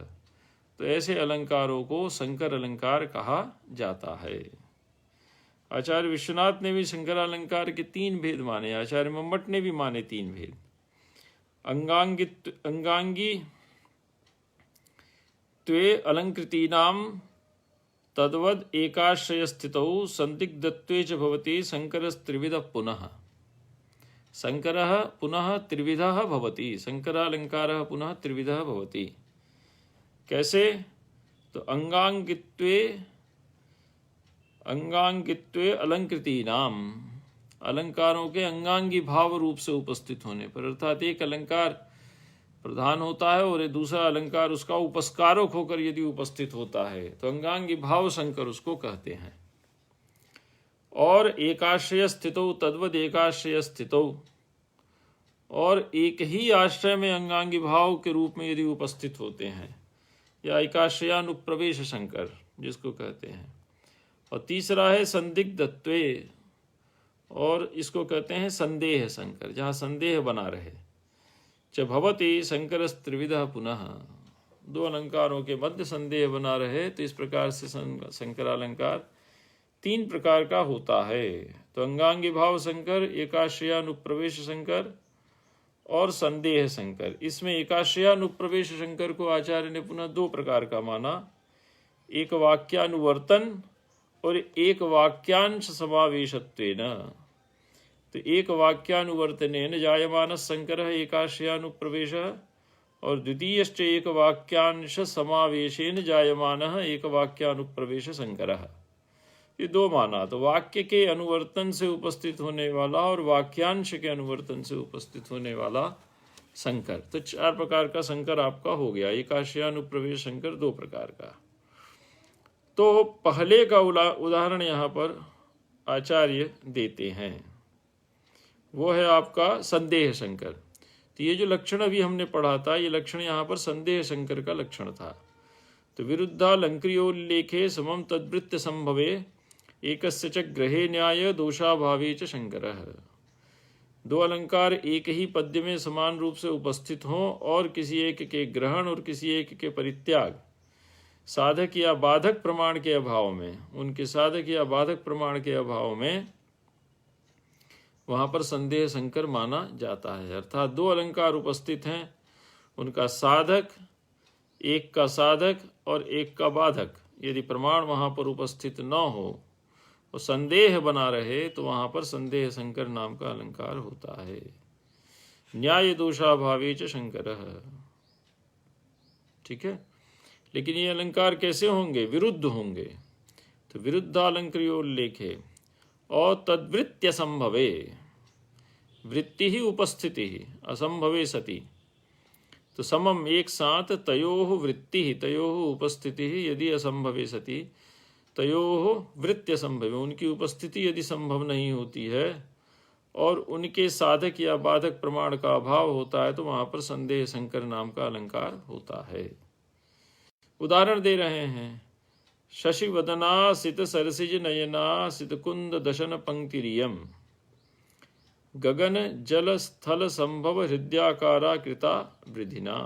तो ऐसे अलंकारों को शंकर अलंकार कहा जाता है। आचार्य विश्वनाथ ने भी शंकरालंकार के तीन भेद माने, आचार्य मम्मट ने भी माने तीन भेद। अंगांगी त्वे अलंकृतीनाम तद्वद एकाश्रय स्थितौ संदिग्धत्वे च भवति शंकरस्त्रिविधः पुनः, शंकरः पुनः त्रिविधः भवति, शंकरालंकारः पुनः त्रिविधः भवति। कैसे? तो अंगांगित्वे अलंकृतीनाम, अलंकारों के अंगांगी भाव रूप से उपस्थित होने पर, अर्थात एक अलंकार प्रधान होता है और दूसरा अलंकार उसका उपस्कारक होकर यदि उपस्थित होता है तो अंगांगी भाव संकर उसको कहते हैं। और एकाश्रय स्थितो तद्वद एकाश्रय स्थितो, और एक ही आश्रय में अंगांगी भाव के रूप में यदि उपस्थित होते हैं, या एकाश्रयानुप्रवेश संकर जिसको कहते हैं। और तीसरा है संदिग्धत्वे, और इसको कहते हैं संदेह संकर, जहाँ संदेह बना रहे। च भवति संकरस्त्रिविधः पुनः, दो अलंकारों के मध्य संदेह बना रहे तो इस प्रकार से संकरालंकार तीन प्रकार का होता है। तो अंगांगी भाव संकर, एकाश्रयानुप्रवेश संकर और संदेह संकर। इसमें एकाश्रयानुप्रवेश संकर को आचार्य ने पुनः दो प्रकार का माना, एक वाक्यानुवर्तन और एक वाक्यांश समावेशत्वेन। तो एक वाक्यानुवर्तनेन जायमानः संकरः एकाश्रयानुप्रवेशः और द्वितीयश्च एक वाक्यांश समावेशेन जायमानः एक वाक्यानुप्रवेश संकरः। ये दो माना, तो वाक्य के अनुवर्तन से उपस्थित होने वाला और वाक्यांश के अनुवर्तन से उपस्थित होने वाला संकर। तो चार प्रकार का संकर आपका हो गया, एकाश्रयानुप्रवेश संकर दो प्रकार का। तो पहले का उदाहरण यहाँ पर आचार्य देते हैं, वो है आपका संदेह संकर। तो ये जो लक्षण अभी हमने पढ़ा था, ये लक्षण यहाँ पर संदेह संकर का लक्षण था। तो विरुद्धालंकृयोल्लेखे समम तद्वृत्त संभवे एकस्य च ग्रहे न्याय दोषाभावे च शंकरः। दो अलंकार एक ही पद्य में समान रूप से उपस्थित हों और किसी एक के ग्रहण और किसी एक के परित्याग, साधक या बाधक प्रमाण के अभाव में, उनके साधक या बाधक प्रमाण के अभाव में वहां पर संदेह संकर माना जाता है। अर्थात दो अलंकार उपस्थित हैं, उनका साधक, एक का साधक और एक का बाधक, यदि प्रमाण वहां पर उपस्थित न हो और संदेह बना रहे तो वहां पर संदेह संकर नाम का अलंकार होता है। न्याय दोषाभावे च शंकरः। ठीक है, लेकिन ये अलंकार कैसे होंगे? विरुद्ध होंगे। तो विरुद्धालंकृयोल्लेखे और तद्वृत्त्य संभवे, वृत्ति ही उपस्थिति ही असंभवे सति, तो समम एक साथ तयोः वृत्ति ही तयोः उपस्थिति ही यदि असंभवे सति, तयोः वृत्त्य संभवे, उनकी उपस्थिति यदि संभव नहीं होती है और उनके साधक या बाधक प्रमाण का अभाव होता है तो वहां पर संदेह संकर नाम का अलंकार होता है। उदाहरण दे रहे हैं, शशि वदना सित सरसिज नयना सित कुंद दशन पंक्तिरियम गगन जल स्थल संभव हृदयाकारा कृता वृधिना।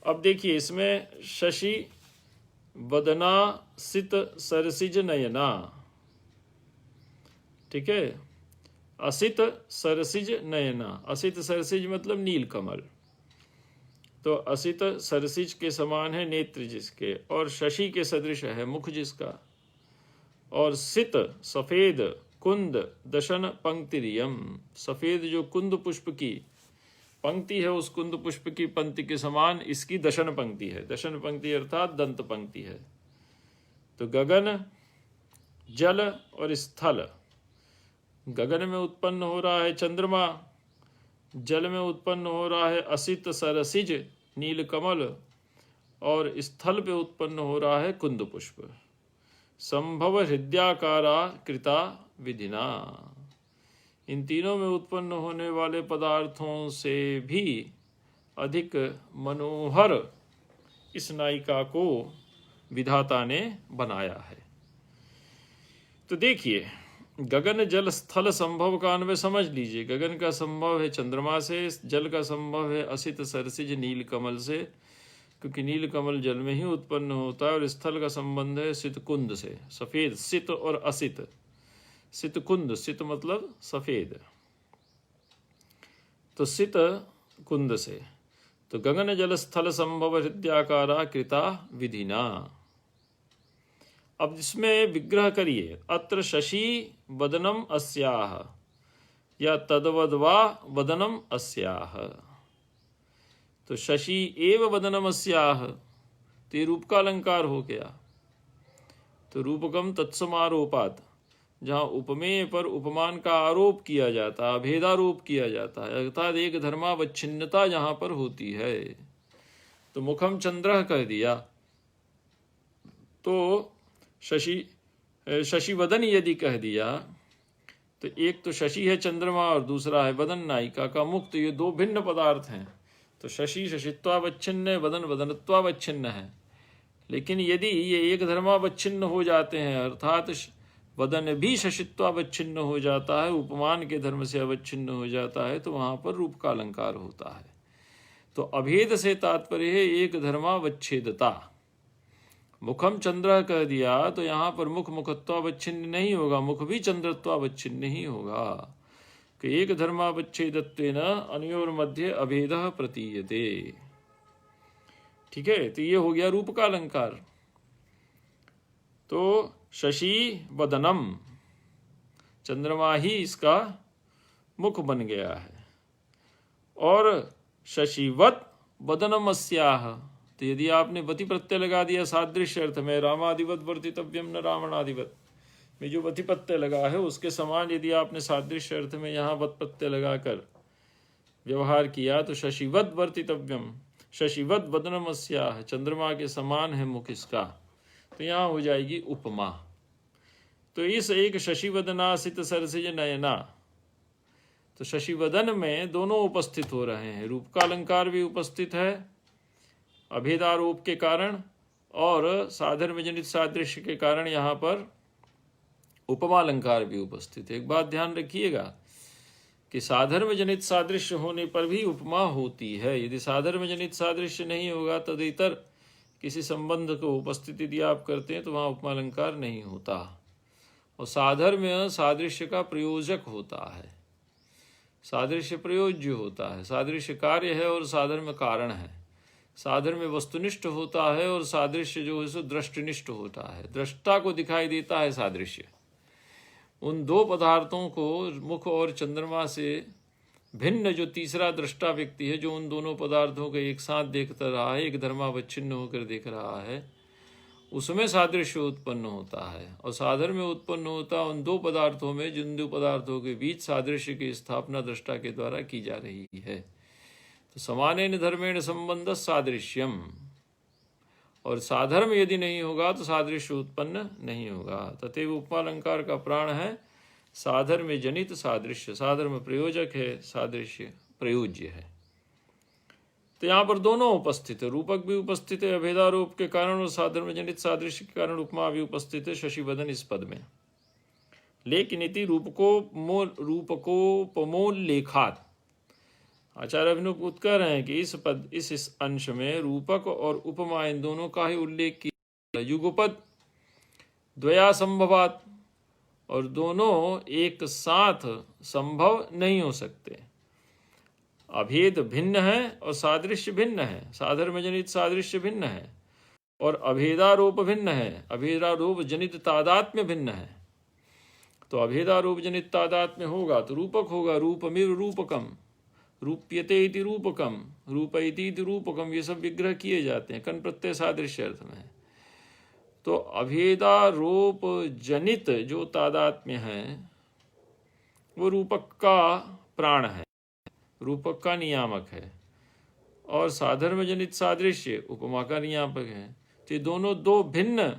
अब देखिए, इसमें शशि वदना सित सरसिज नयना, ठीक है, असित सरसिज नयना, असित सरसिज मतलब नील कमल, तो असित सरसिज के समान है नेत्र जिसके, और शशि के सदृश है मुख जिसका, और सित सफेद कुंद दशन पंक्तिरियम, सफेद जो कुंद पुष्प की पंक्ति है उस कुंद पुष्प की पंक्ति के समान इसकी दशन पंक्ति है। दशन पंक्ति अर्थात दंत पंक्ति है। तो गगन जल और स्थल, गगन में उत्पन्न हो रहा है चंद्रमा, जल में उत्पन्न हो रहा है असित सरसिज नील कमल, और स्थल पे उत्पन्न हो रहा है कुंद पुष्प। संभव हृदयाकारा कृता विधिना, इन तीनों में उत्पन्न होने वाले पदार्थों से भी अधिक मनोहर इस नायिका को विधाता ने बनाया है। तो देखिए, गगन जल स्थल संभव का अन्वय समझ लीजिए। गगन का संभव है चंद्रमा से, जल का संभव है असित सरसिज नील कमल से, क्योंकि नील कमल जल में ही उत्पन्न होता है, और स्थल का संबंध है सित कुंद से, सफेद, सित और असित, सित कुंद, सित मतलब सफेद, तो सित कुंद से। तो गगन जल स्थल संभव हृदयाकारा कृता विधिना। अब इसमें विग्रह करिए, अत्र शशि वदनम अस्याह या तद्वद्वा वदनम अस्याह, तो शशि एव वदनम अस्याह, तो ये रूप का अलंकार हो गया। तो रूपकम तत्समारोपात, जहाँ उपमेय पर उपमान का आरोप किया जाता है, अभेदारोप किया जाता है, अर्थात एक धर्मावच्छिन्नता जहाँ पर होती है। तो मुखम चंद्र कह दिया, तो शशि वदन यदि कह दिया, तो एक तो शशि है चंद्रमा और दूसरा है वदन नायिका का मुख, तो ये दो भिन्न पदार्थ हैं। तो शशि शशित्वावच्छिन्न है, वदन वदनत्वावच्छिन्न है। लेकिन यदि ये एक धर्मावच्छिन्न हो जाते हैं, अर्थात वदन भी शशित्वावच्छिन्न हो जाता है, उपमान के धर्म से अवच्छिन्न हो जाता है, तो वहां पर रूप का अलंकार होता है। तो अभेद से तात्पर्य है एक धर्मावच्छेदता। मुखम चंद्र कह दिया तो यहाँ पर मुख मुखत्वावच्छिन्न नहीं होगा, मुख भी चंद्रत्वावच्छिन्न ही होगा कि एक धर्मावच्छेदत्वेन अनयोर मध्य अभेदः प्रतीयते। ठीक है, तो ये हो गया रूप का अलंकार। तो शशि वदनम, चंद्रमा ही इसका मुख बन गया है। और शशिवत वदनमस्याह, तो यदि आपने वति प्रत्यय लगा दिया सादृश्य अर्थ में, रामादिवत वर्तितव्यम न रावणादिवत में जो वति प्रत्यय लगा है उसके समान यदि आपने सादृश्य अर्थ में यहाँ वत प्रत्यय लगाकर व्यवहार किया, तो शशिवत वर्तितव्यम, शशिवत वदनमस्याह, चंद्रमा के समान है मुख इसका, तो यहाँ हो जाएगी उपमा। तो इस एक शशिवदनासित सरसिज नयना, तो शशिवदन में दोनों उपस्थित हो रहे हैं, रूप का अलंकार भी उपस्थित है अभेदारोप के कारण, और साधर्म जनित सादृश्य के कारण यहाँ पर उपमा अलंकार भी उपस्थित है। एक बात ध्यान रखिएगा कि साधर्म जनित सादृश्य होने पर भी उपमा होती है। यदि साधर्म जनित सादृश्य नहीं होगा तो इतर किसी संबंध को उपस्थित यदि आप करते हैं तो वहाँ उपमा अलंकार नहीं होता। और साधर्म सादृश्य का प्रयोजक होता है, सादृश्य प्रयोज्य होता है, सादृश्य कार्य है और साधर्म कारण है। साधर्म वस्तुनिष्ठ होता है और सादृश्य जो है सो दृष्टिनिष्ठ होता है, दृष्टा को दिखाई देता है सादृश्य। उन दो पदार्थों को मुख और चंद्रमा से भिन्न जो तीसरा दृष्टा व्यक्ति है, जो उन दोनों पदार्थों को एक साथ देखता रहा है, एक धर्मावच्छिन्न होकर देख रहा है, उसमें सादृश्य उत्पन्न होता है। और साधर्म में उत्पन्न होता उन दो पदार्थों में, जिन दो पदार्थों के बीच सादृश्य की स्थापना दृष्टा के द्वारा की जा रही है। तो समानेन धर्मेण संबंध सादृश्यम, और साधर्म यदि नहीं होगा तो सादृश्य उत्पन्न नहीं होगा। तथैव उपमा अलंकार का प्राण है साधर्म जनित सादृश्य, साधर्म प्रयोजक है, सादृश्य प्रयोज्य है। तो यहाँ पर दोनों उपस्थित है, रूपक भी उपस्थित है अभेदारोप के कारण और साधर्म जनित सादृश्य के कारण उपमा भी उपस्थित है शशिवदन इस पद में। लेकिन इति रूपकोपमोल्लेखात्, आचार्य अभिनव कह रहे हैं कि इस अंश में रूपक और उपमा इन दोनों का ही उल्लेख किया। युगपद द्वया संभवात, और दोनों एक साथ संभव नहीं हो सकते। अभेद भिन्न है और सादृश्य भिन्न है, साधर्म जनित सादृश्य भिन्न है, और अभेदारोप भिन्न है, अभेदारोप जनित तादात्म्य भिन्न है। तो अभेदारोप जनित तादात्म्य होगा तो रूपक होगा, रूपमिव रूपकम, रूप्यते इति रूपकम, रूपयति इति रूपकम, ये सब विग्रह किए जाते हैं कन प्रत्यय सादृश्य अर्थ में। तो अभेदारोप जनित जो तादात्म्य है वो रूपक का प्राण है, रूपक का नियामक है, और साधर्म जनित सादृश्य उपमा का नियामक है। तो ये दोनों दो भिन्न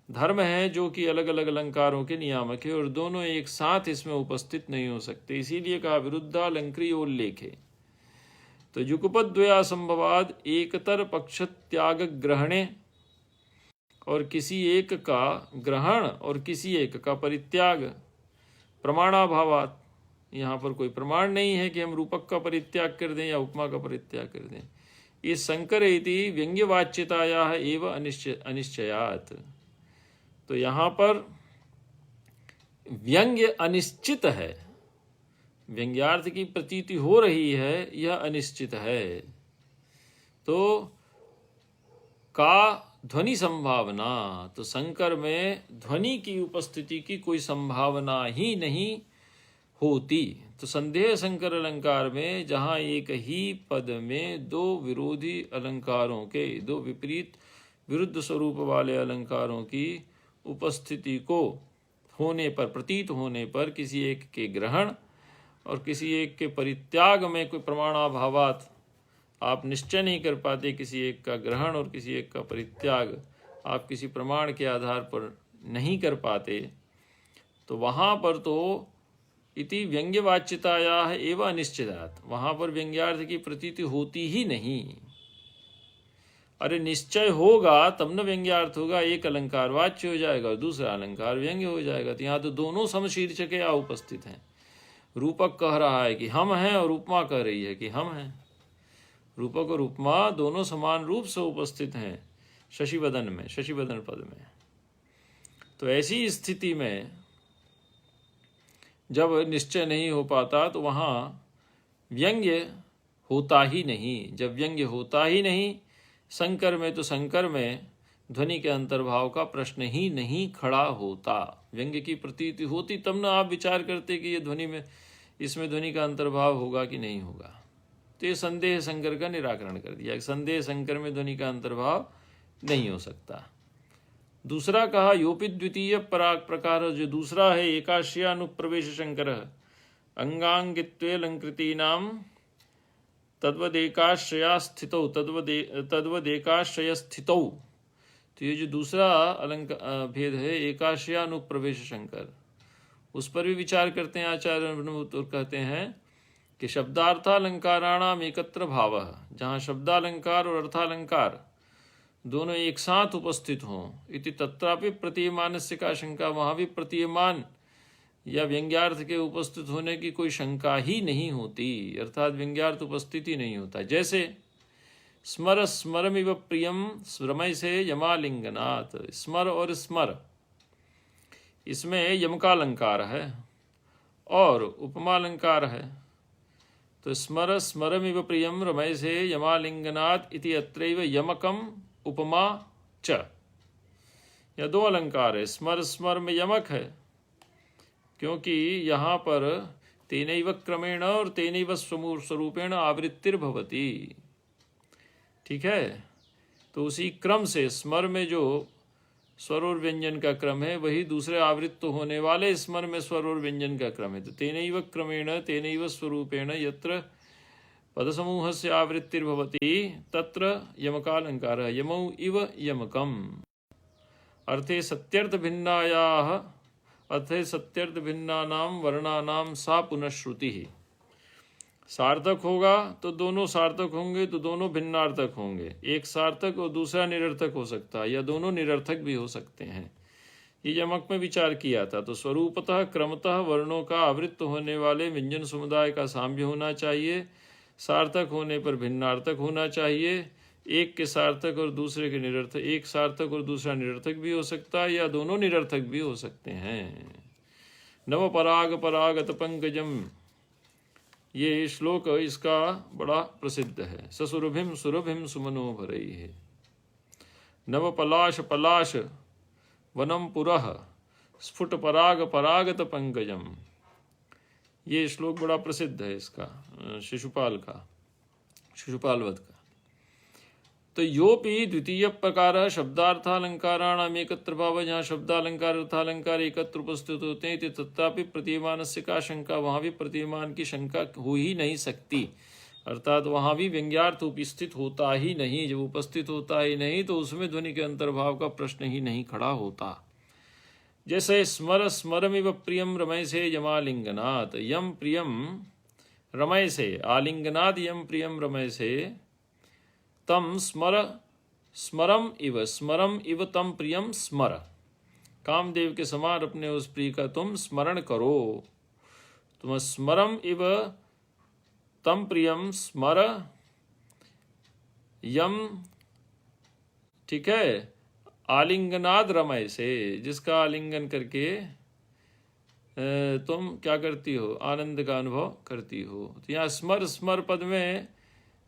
धर्म हैं जो कि अलग अलग अलंकारों के नियामक है, और दोनों एक साथ इसमें उपस्थित नहीं हो सकते। इसीलिए कहा विरुद्धालंकृयोल्लेख है। तो युगपद द्वया संभवाद एकतर पक्ष त्याग ग्रहणे, और किसी एक का ग्रहण और किसी एक का परित्याग, प्रमाणाभावात, यहाँ पर कोई प्रमाण नहीं है कि हम रूपक का परित्याग कर दें या उपमा का परित्याग कर दें। ये संकर इति व्यंग्यवाच्यताया एवं अनिश्चयात। तो यहाँ पर व्यंग्य अनिश्चित है, व्यंग्यार्थ की प्रतीति हो रही है, यह अनिश्चित है। तो का ध्वनि संभावना, तो संकर में ध्वनि की उपस्थिति की कोई संभावना ही नहीं होती। तो संदेह संकर अलंकार में जहाँ एक ही पद में दो विरोधी अलंकारों के, दो विपरीत विरुद्ध स्वरूप वाले अलंकारों की उपस्थिति को होने पर, प्रतीत होने पर किसी एक के ग्रहण और किसी एक के परित्याग में कोई प्रमाणाभावात आप निश्चय नहीं कर पाते, किसी एक का ग्रहण और किसी एक का परित्याग आप किसी प्रमाण के आधार पर नहीं कर पाते, तो वहाँ पर तो इति व्यंग्यवाच्यतायाः एव अनिश्चितात्, वहाँ पर व्यंग्यार्थ की प्रतीति होती ही नहीं। अरे निश्चय होगा तब न व्यंग्यार्थ होगा, एक अलंकार वाच्य हो जाएगा और दूसरा अलंकार व्यंग्य हो जाएगा। तो यहाँ तो दोनों समशीर्षक यहाँ उपस्थित हैं। रूपक कह रहा है कि हम हैं और उपमा कह रही है कि हम हैं। रूपक और उपमा दोनों समान रूप से उपस्थित हैं शशिवदन में, शशिवदन पद में। तो ऐसी स्थिति में जब निश्चय नहीं हो पाता तो वहाँ व्यंग्य होता ही नहीं। जब व्यंग्य होता ही नहीं संकर में, तो संकर में ध्वनि के अंतर्भाव का प्रश्न ही नहीं खड़ा होता। व्यंग्य की प्रतीति होती तब न आप विचार करते कि ये ध्वनि में, इसमें ध्वनि का अंतर्भाव होगा कि नहीं होगा। तो ये संदेह संकर का निराकरण कर दिया। संदेह संकर में ध्वनि का अंतर्भाव नहीं हो सकता। दूसरा कहा योपि द्वितीय पराग प्रकार, जो दूसरा है एकाश्यानुप्रवेश शंकर अंगांगित्वेलंकृतीनाम तद्वदेकाश्रया स्थितौ तद्वदेकाश्रय स्थितौ। तो ये जो दूसरा भेद है एकाश्यानुप्रवेश शंकर, उस पर भी विचार करते हैं आचार्य। और कहते हैं कि शब्दार्थालंकाराणाम एकत्र भावः, जहाँ शब्दालंकार और अर्थालंकार दोनों एक साथ उपस्थित हों, इति तत्रापि प्रतीयमानस्य का शंका, वहाँ भी प्रतीयमान या व्यंग्यार्थ के उपस्थित होने की कोई शंका ही नहीं होती, अर्थात व्यंग्यार्थ उपस्थित ही नहीं होता। जैसे स्मर स्मरमिव प्रियम स्मरमय से यमालिंगनात्, स्मर और स्मर इसमें यम का अलंकार है और उपमा अलंकार है। तो स्मर स्मरमिव प्रियम रमय से यमालिंगनात् इति अत्रैव यमकम उपमा च, यह दो अलंकार है। स्मर स्मर में यमक है क्योंकि यहाँ पर तेनैव क्रमेण और तेनैव स्वरूपेण आवृत्तिर्भवति। ठीक है, तो उसी क्रम से स्मर में जो स्वर और व्यंजन का क्रम है वही दूसरे आवृत्त होने वाले स्मर में स्वर और व्यंजन का क्रम है। तो तेनैव क्रमेण तेनैव स्वरूपेण यत्र पदसमूह से आवृत्तिर्भवति तत्र यमकालंकार यमौ इव यमकम। अर्थे सत्यर्थ भिन्नायाः अर्थे सत्यर्थ भिन्नानाम वर्णानाम सा पुनःश्रुति। सार्थक होगा तो दोनों सार्थक होंगे, तो दोनों भिन्नार्थक होंगे। एक सार्थक और दूसरा निरर्थक हो सकता है, या दोनों निरर्थक भी हो सकते हैं। ये यमक में विचार किया था। तो स्वरूपतः क्रमतः वर्णों का आवृत्त होने वाले व्यंजन समुदाय का साम्य होना चाहिए, सार्थक होने पर भिन्नार्थक होना चाहिए। एक के सार्थक और दूसरे के निरर्थक, एक सार्थक और दूसरा निरर्थक भी हो सकता है, या दोनों निरर्थक भी हो सकते हैं। नव पराग परागत पंकजम, ये श्लोक इसका बड़ा प्रसिद्ध है। ससुरभिम सुरभिम सुमनो भरई है। नव पलाश पलाश वनम पुरः स्फुट पराग परागत पंकजम, ये श्लोक बड़ा प्रसिद्ध है इसका, शिशुपाल का, शिशुपाल वध का। तो योपि द्वितीय प्रकार शब्दार्थालंकाराणाम एकत्र भाव, जहाँ शब्दालंकार अर्थालंकार एकत्र उपस्थित होते हैं, तथापि प्रतीयमानस्य का शंका, वहाँ भी प्रतीयमान की शंका हो ही नहीं सकती। अर्थात वहाँ भी व्यंग्यार्थ उपस्थित होता ही नहीं। जब उपस्थित होता ही नहीं तो उसमें ध्वनि के अंतर्भाव का प्रश्न ही नहीं खड़ा होता। जैसे स्मर स्मरमिव प्रियम रमय से यमालिंगनात्, यम प्रियम रमय से, आलिंगनात् यम प्रियम रमय से, तम स्मर स्मरम इव तम प्रियम स्मर, कामदेव के समान अपने उस प्रिय का तुम स्मरण करो। तुम स्मरम इव तम प्रियम स्मर यम, ठीक है, आलिंगनाद रमय से, जिसका आलिंगन करके तुम क्या करती हो, आनंद का अनुभव करती हो। तो यहाँ स्मर स्मर पद में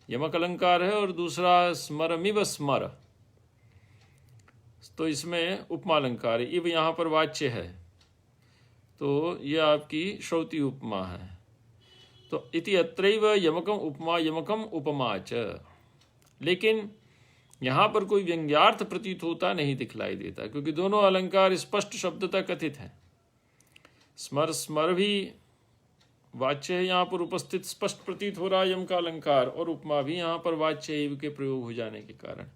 यमक अलंकार है और दूसरा स्मरमिव स्मर, तो इसमें उपमा अलंकार है। इव यहाँ पर वाच्य है, तो यह आपकी श्रौती उपमा है। तो इति अत्रैव यमकम उपमा यमकम उपमा च, लेकिन यहाँ पर कोई व्यंग्यार्थ प्रतीत होता नहीं दिखलाई देता, क्योंकि दोनों अलंकार स्पष्ट शब्दतः कथित हैं। स्मर स्मर भी वाच्य है, यहाँ पर उपस्थित स्पष्ट प्रतीत हो रहा है यम का अलंकार, और उपमा भी यहाँ पर वाच्य है इव के प्रयोग हो जाने के कारण।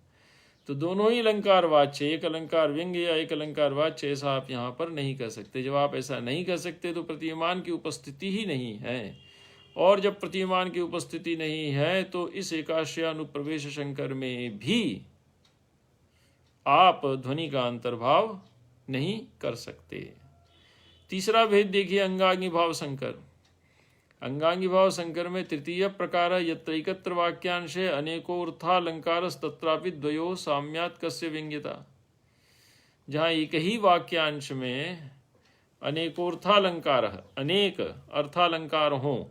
तो दोनों ही अलंकार वाच्य, एक अलंकार व्यंग्य या एक अलंकार वाच्य, ऐसा आप यहाँ पर नहीं कर सकते। जब आप ऐसा नहीं कर सकते तो प्रतीयमान की उपस्थिति ही नहीं है, और जब प्रतीयमान की उपस्थिति नहीं है तो इस एकाश्रयानुप्रवेश शंकर में भी आप ध्वनि का अंतर्भाव नहीं कर सकते। तीसरा भेद देखिए अंगांगी भाव संकर। अंगांगी भाव संकर में तृतीय प्रकार यत्रैकत्र वाक्यांशे अनेकोर्थालंकारस्तत्रापि द्वयो साम्यात् कस्य व्यंग्यता। जहाँ एक ही वाक्यांश में अनेकोर्थालंकार, अनेक अर्थालंकार हों,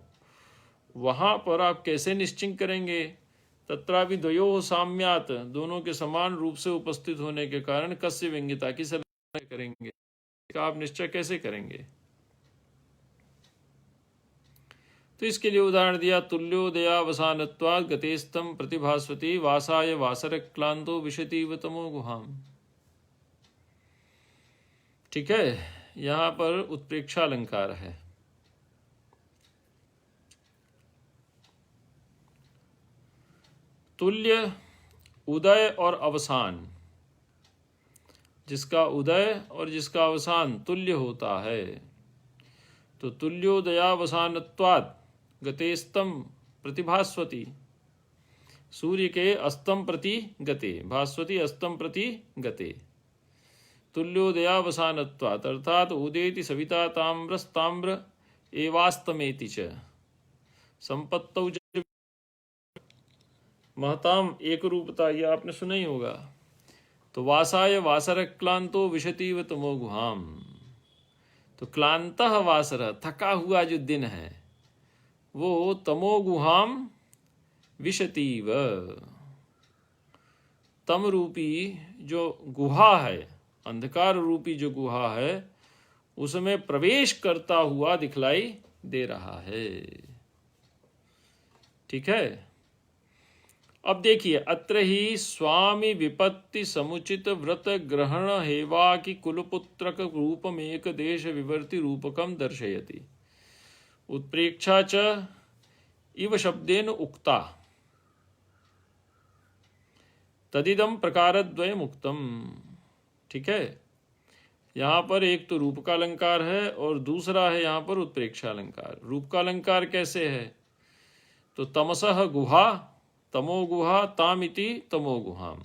वहाँ पर आप कैसे निश्चित करेंगे? तत्रापि द्वयो साम्यात्, दोनों के समान रूप से उपस्थित होने के कारण कस्य व्यंग्यता, किस करेंगे, आप निश्चय कैसे करेंगे? तो इसके लिए उदाहरण दिया, तुल्योदयावसानत्वात् गतेस्तम प्रतिभास्वती वासाय वासर क्लांतो विशतीव तमो गुहाम। ठीक है, यहाँ पर उत्प्रेक्षा अलंकार है। तुल्य, उदय और अवसान, जिसका उदय और जिसका अवसान तुल्य होता है। तो तुल्योदयावसानत्वात् गतेस्तम प्रतिभास्वती, सूर्य के अस्तम प्रति गते, भास्वती अस्तम प्रति गते। तुल्योदयावसानत्वात् अर्थात उदेति सविता ताम्रस्ताम्र एवास्तमेति च संपत्तौ महताम एक रूपता, ये आपने सुना ही होगा। तो वासाय वासर क्लांतो विशतीव तमो गुहाम। तो क्लांतः वासर, थका हुआ जो दिन है, वो तमो गुहाम विशतीव, तम रूपी जो गुहा है, अंधकार रूपी जो गुहा है, उसमें प्रवेश करता हुआ दिखलाई दे रहा है। ठीक है, अब देखिए, अत्र ही स्वामी विपत्ति समुचित व्रत ग्रहण हेवा की कुलपुत्रक रूपम एक देश विवर्ति रूपकम दर्शयति। उत्प्रेक्षा च इव शब्देन उक्ता तदिदम प्रकारद्वयम् उक्तम। ठीक है, यहाँ पर एक तो रूप का अलंकार है और दूसरा है यहाँ पर उत्प्रेक्षा अलंकार। रूप का अलंकार कैसे है? तो तमसः गुहा तमो गुहा तामिति तमो गुहाम।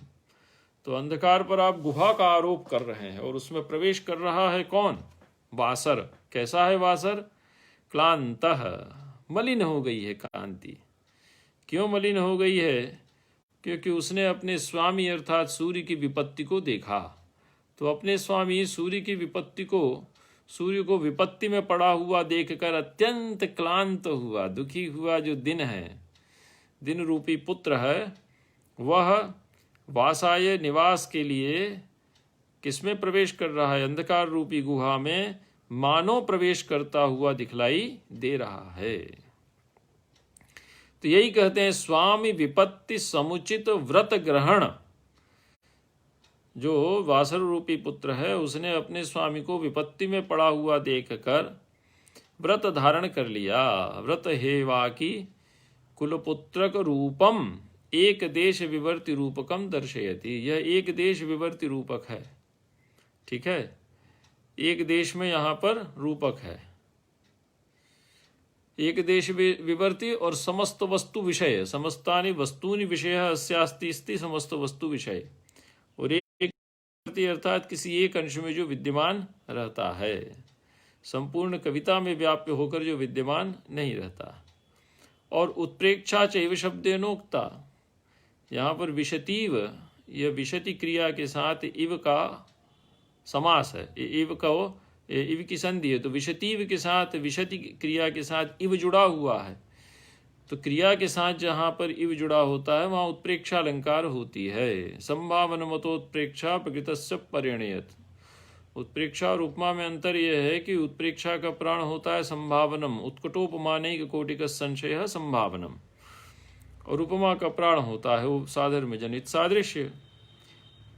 तो अंधकार पर आप गुहा का आरोप कर रहे हैं और उसमें प्रवेश कर रहा है कौन? वासर। कैसा है वासर? क्लांतः, मलिन हो गई है कांति। क्यों मलिन हो गई है? क्योंकि उसने अपने स्वामी अर्थात सूर्य की विपत्ति को देखा। तो अपने स्वामी सूर्य की विपत्ति को, सूर्य को विपत्ति में पड़ा हुआ देखकर अत्यंत क्लांत हुआ, दुखी हुआ। जो दिन है, दिन रूपी पुत्र है, वह वासाय निवास के लिए किसमें प्रवेश कर रहा है? अंधकार रूपी गुहा में मानो प्रवेश करता हुआ दिखलाई दे रहा है। तो यही कहते हैं स्वामी विपत्ति समुचित व्रत ग्रहण। जो वासर रूपी पुत्र है, उसने अपने स्वामी को विपत्ति में पड़ा हुआ देखकर व्रत धारण कर लिया। व्रत हेवा की कुलपुत्रक रूपम एक देश विवर्ति रूपकम दर्शयति। यह एक देश विवर्ति रूपक है। ठीक है, एक देश में यहाँ पर रूपक है। एक देश विवर्ति और समस्त वस्तु विषय, समस्तानि वस्तूनि विषय अस्यास्ति इस्ति समस्त वस्तु विषय। और एक अर्थात किसी एक अंश में जो विद्यमान रहता है, संपूर्ण कविता में व्याप्य होकर जो विद्यमान नहीं रहता। और उत्प्रेक्षा चैव शब्देनोक्ता, यहाँ पर विशतीव, यह विशति क्रिया के साथ इव का समास है। इव का इव की संधि है, तो विशतीव के साथ, विशति क्रिया के साथ इव जुड़ा हुआ है। तो क्रिया के साथ जहाँ पर इव जुड़ा होता है वहाँ उत्प्रेक्षा अलंकार होती है। संभावनमतोत्प्रेक्षा प्रकृतस्य परिणयत। उत्प्रेक्षा और उपमा में अंतर यह है कि उत्प्रेक्षा का प्राण होता है संभावनम, उत्कटोपमानैक कोटिक संशय संभावनम, और उपमा का प्राण होता है वो साधर्म जनित सादृश्य।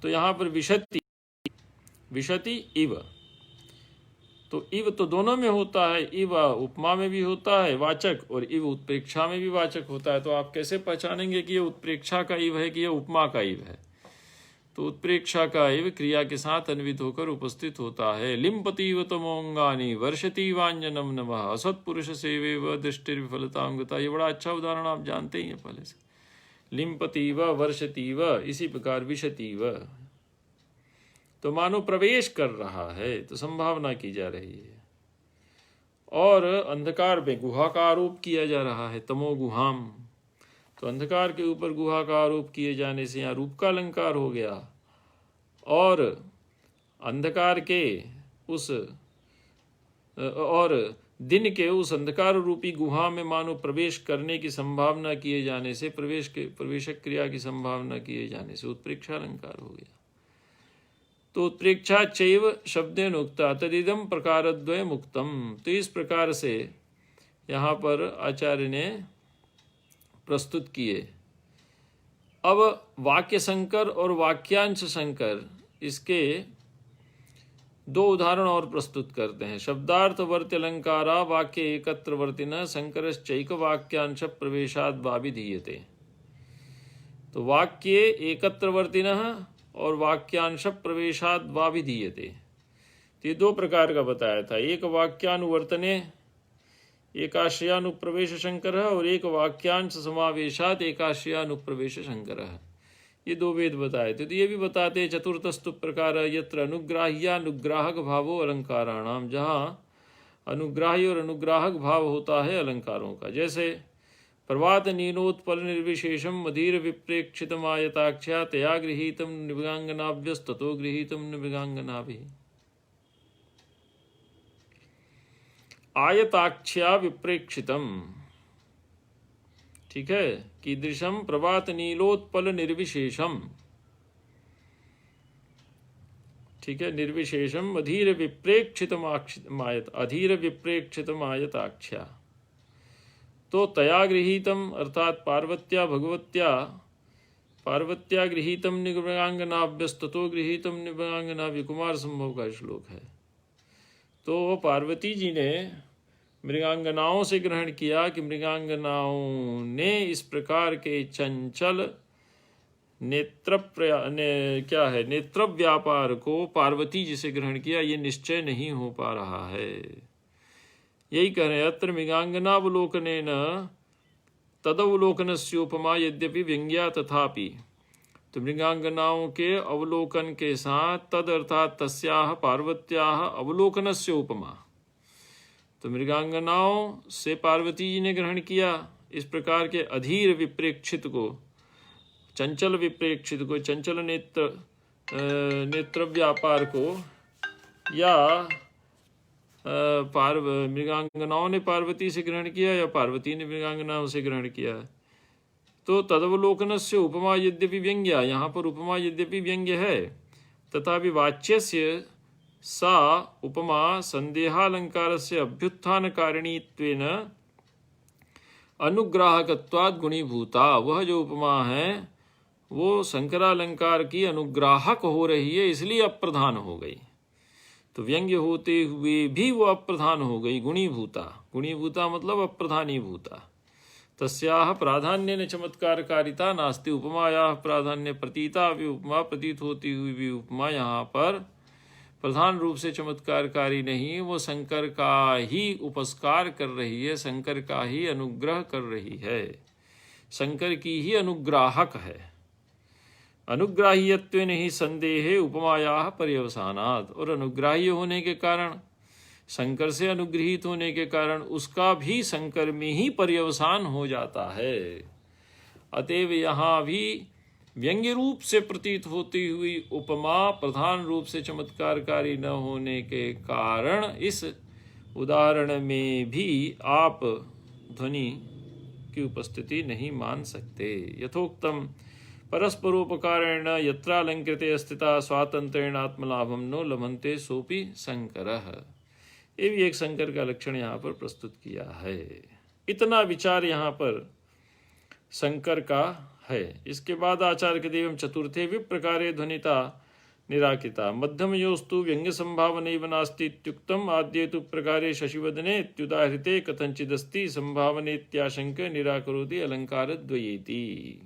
तो यहाँ पर विशति, विशति इव, तो तो इव तो दोनों में होता है, इव उपमा में भी होता है वाचक और इव उत्प्रेक्षा में भी वाचक होता है। तो आप कैसे पहचानेंगे कि ये उत्प्रेक्षा का इव है कि ये उपमा का इव है? तो उत्प्रेक्षा का इव क्रिया के साथ अन्वित होकर उपस्थित होता है। लिम्पतीव तमोंगानी वर्षती वांजनम नमः असत्पुरुष सेवे व दृष्टिर्विफलतांगता। ये बड़ा अच्छा उदाहरण आप जानते ही हैं पहले से। लिम्पतीव वर्षतीव, इसी प्रकार विशतीव। तो मानो प्रवेश कर रहा है, तो संभावना की जा रही है। और अंधकार में गुहा का आरोप किया जा रहा है, तमो गुहाम। तो अंधकार के ऊपर गुहा का आरोप किए जाने से यहाँ रूप का अलंकार हो गया। और अंधकार के उस और दिन के उस अंधकार रूपी गुहा में मानो प्रवेश करने की संभावना किए जाने से, प्रवेशक क्रिया की संभावना किए जाने से उत्प्रेक्षा अलंकार हो गया। तो उत्प्रेक्षा चैव शब्देन उक्ता तदिदम प्रकारद्वय मुक्तम। तो इस प्रकार से यहाँ पर आचार्य ने प्रस्तुत किए। अब वाक्य संकर और वाक्यांश संकर, इसके दो उदाहरण और प्रस्तुत करते हैं। शब्दार्थ वर्त्य अलंकारा वाक्य एकत्र वर्तिन संकरश्चैक वाक्यांश प्रवेशाद वाभिधीयते। तो वाक्य एकत्र वर्तिन और वाक्यांश प्रवेशाद वाभिधीयते, ये दो प्रकार का बताया था। एक वाक्यानुवर्तने एकाश्रयानुप्रवेश शंकर और एक वाक्यांश समावेशात एकाश्रयानुप्रवेश शंकर, ये दो वेद बताए थे। तो ये भी बताते चतुर्थस्तु प्रकार यत्र अनुग्राह्यानुग्राहक भावो अलंकाराणाम, जहाँ अनुग्राही और अनुग्राहक भाव होता है अलंकारों का। जैसे प्रभात नीनोत्पल निर्विशेषम मधीर विप्रेक्षितमायताख्या तया गृहीतम निभगांगनाभ्यस्ततो गृहीतम निभगांगनाभिः। आयताख्या विप्रेक्षितम, ठीक है, कीदृशम प्रभात नीलोत्पल निर्विशेषम, ठीक है, निर्विशेषम अधीर विप्रेक्षितम आयताख्या। तो तया गृहीतम अर्थात पार्वत्या गृहीतम निमृगांगनाभ्यस्ततो गृहीतम निमृगांगनाभि, कुमार संभव का श्लोक है। तो पार्वती जी ने मृगांगनाओं से ग्रहण किया कि मृगांगनाओं ने इस प्रकार के चंचल नेत्र व्यापार को पार्वती जी से ग्रहण किया, ये निश्चय नहीं हो पा रहा है। यही कह रहे हैं, अत्र मृगांगनावलोकनेन तदवलोकनस्योपमा यद्यपि व्यंग्या तथापि। तो मृगांगनाओं के अवलोकन के साथ तद अर्थात तस्याह पार्वत्याह अवलोकनस्य उपमा। तो मृगांगनाओं से पार्वती जी ने ग्रहण किया इस प्रकार के अधीर विप्रेक्षित को, चंचल विप्रेक्षित को, चंचल नेत्र व्यापार को, या मृगांगनाओं ने पार्वती से ग्रहण किया या पार्वती ने मृगांगनाओं से ग्रहण किया। तो तदवलोकनस्य उपमा यद्यपि व्यंग्या, यहाँ पर उपमा यद्यपि व्यंग्य है, तथापि वाच्यस्य सा उपमा संदेहालंकारस्य अभ्युत्थान कारणीत्वेन अनुग्राहकत्वात् गुणीभूता। वह जो उपमा है वो शंकरालंकार की अनुग्राहक हो रही है, इसलिए अप्रधान हो गई। तो व्यंग्य होते हुए भी वो अप्रधान हो गई, गुणीभूता। गुणीभूता मतलब अप्रधानीभूता। तस्याह प्राधान्य चमत्कारकारिता नास्ति, उपमायाः प्राधान्य प्रतीता भी उपमा, प्रतीत होती हुई भी उपमा यहाँ पर प्रधान रूप से चमत्कारकारी नहीं, वो शंकर का ही उपस्कार कर रही है, शंकर का ही अनुग्रह कर रही है, शंकर की ही अनुग्राहक है। अनुग्राह्यत्वेन ही संदेहे उपमायाः पर्यवसानात्, और अनुग्राह्य होने के कारण, शंकर से अनुग्रहित होने के कारण उसका भी शंकर में ही पर्यवसान हो जाता है। अतएव यहाँ भी व्यंग्य रूप से प्रतीत होती हुई उपमा प्रधान रूप से चमत्कारकारी न होने के कारण इस उदाहरण में भी आप ध्वनि की उपस्थिति नहीं मान सकते। यथोक्तम परस्परोपकारेण यत्रालंकृते स्थिता स्वातंत्रेण आत्मलाभम नो लभन्ते सोपि शंकरः। ये भी एक शंकर का लक्षण यहाँ पर प्रस्तुत किया है। इतना विचार यहाँ पर शंकर का है। इसके बाद आचार्य के देवम चतुर्थे विप्रकारे ध्वनिता निराकिता। मध्यमयोस्तु व्यंग्य संभावनैव नास्ति इत्युक्तम् आद्ये तु प्रकारे शशिवदने इत्युदाहृते कथंचिदस्ति संभावनेत्याशंक निराकरोति अलंकारद्वयेति।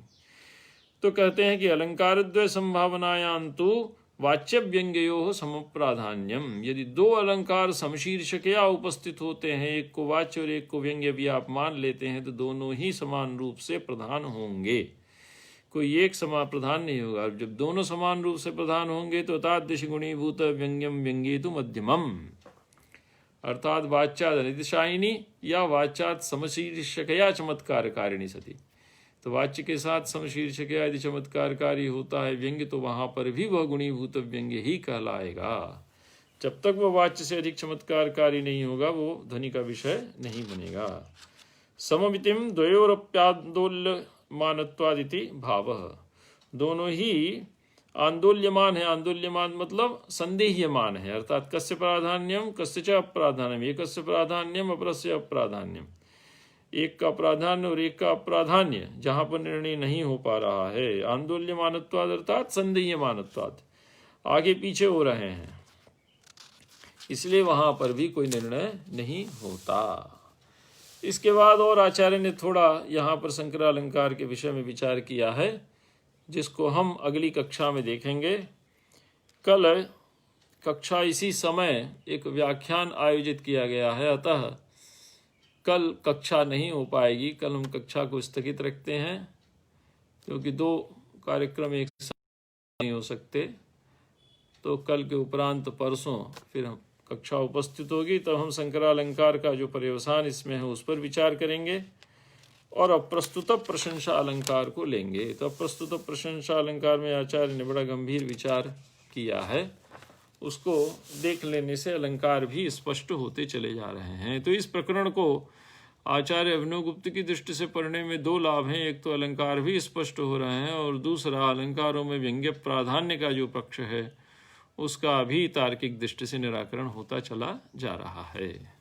तो कहते हैं कि अलंकारद्वय संभावनायां तो वाच्य व्यंग्योः समप्राधान्यम। यदि दो अलंकार समशीर्षकया उपस्थित होते हैं, एक को वाच्य और एक को व्यंग्य भी आप मान लेते हैं, तो दोनों ही समान रूप से प्रधान होंगे, कोई एक समान प्रधान नहीं होगा। जब दोनों समान रूप से प्रधान होंगे तो तादृश गुणीभूत व्यंग्यम व्यंग्येतु मध्यमम, अर्थात वाच्याद अनितिशायिनी या वाच्यात समशीर्षकया चमत्कारकारिणी सती। तो वाच्य के साथ समशीर्षकया यदि चमत्कारकारी होता है व्यंग्य, तो वहां पर भी वह गुणीभूत व्यंग्य ही कहलाएगा। जब तक वह वाच्य से अधिक चमत्कारकारी नहीं होगा, वो ध्वनि का विषय नहीं बनेगा। सममितिम द्वयोरप्यादोल्यमानत्वादिति भावः। दोनों ही आंदोल्यमान है। आंदोल्यमान मतलब संदेह्यमान है, अर्थात कस्य प्राधान्यम कस्य च अप्राधान्यम, एकस्य प्राधान्यम अपरस्य अप्राधान्यम। एक का प्राधान्य और एक का अप्राधान्य जहां पर निर्णय नहीं हो पा रहा है। आंदोल्यमानत्वाद अर्थात संदेह्यमानत्वाद, आगे पीछे हो रहे हैं, इसलिए वहां पर भी कोई निर्णय नहीं होता। इसके बाद और आचार्य ने थोड़ा यहाँ पर संकरालंकार के विषय में विचार किया है, जिसको हम अगली कक्षा में देखेंगे। कल कक्षा इसी समय एक व्याख्यान आयोजित किया गया है, अतः कल कक्षा नहीं हो पाएगी। कल हम कक्षा को स्थगित रखते हैं, क्योंकि दो कार्यक्रम एक साथ नहीं हो सकते। तो कल के उपरांत परसों फिर हम कक्षा उपस्थित होगी, तब हम संकरालंकार का जो पर्यवसान इसमें है उस पर विचार करेंगे और अप्रस्तुत प्रशंसा अलंकार को लेंगे। तो अप्रस्तुत प्रशंसा अलंकार में आचार्य ने बड़ा गंभीर विचार किया है, उसको देख लेने से अलंकार भी स्पष्ट होते चले जा रहे हैं। तो इस प्रकरण को आचार्य अभिनवगुप्त की दृष्टि से पढ़ने में दो लाभ हैं। एक तो अलंकार भी स्पष्ट हो रहे हैं, और दूसरा अलंकारों में व्यंग्य प्राधान्य का जो पक्ष है उसका भी तार्किक दृष्टि से निराकरण होता चला जा रहा है।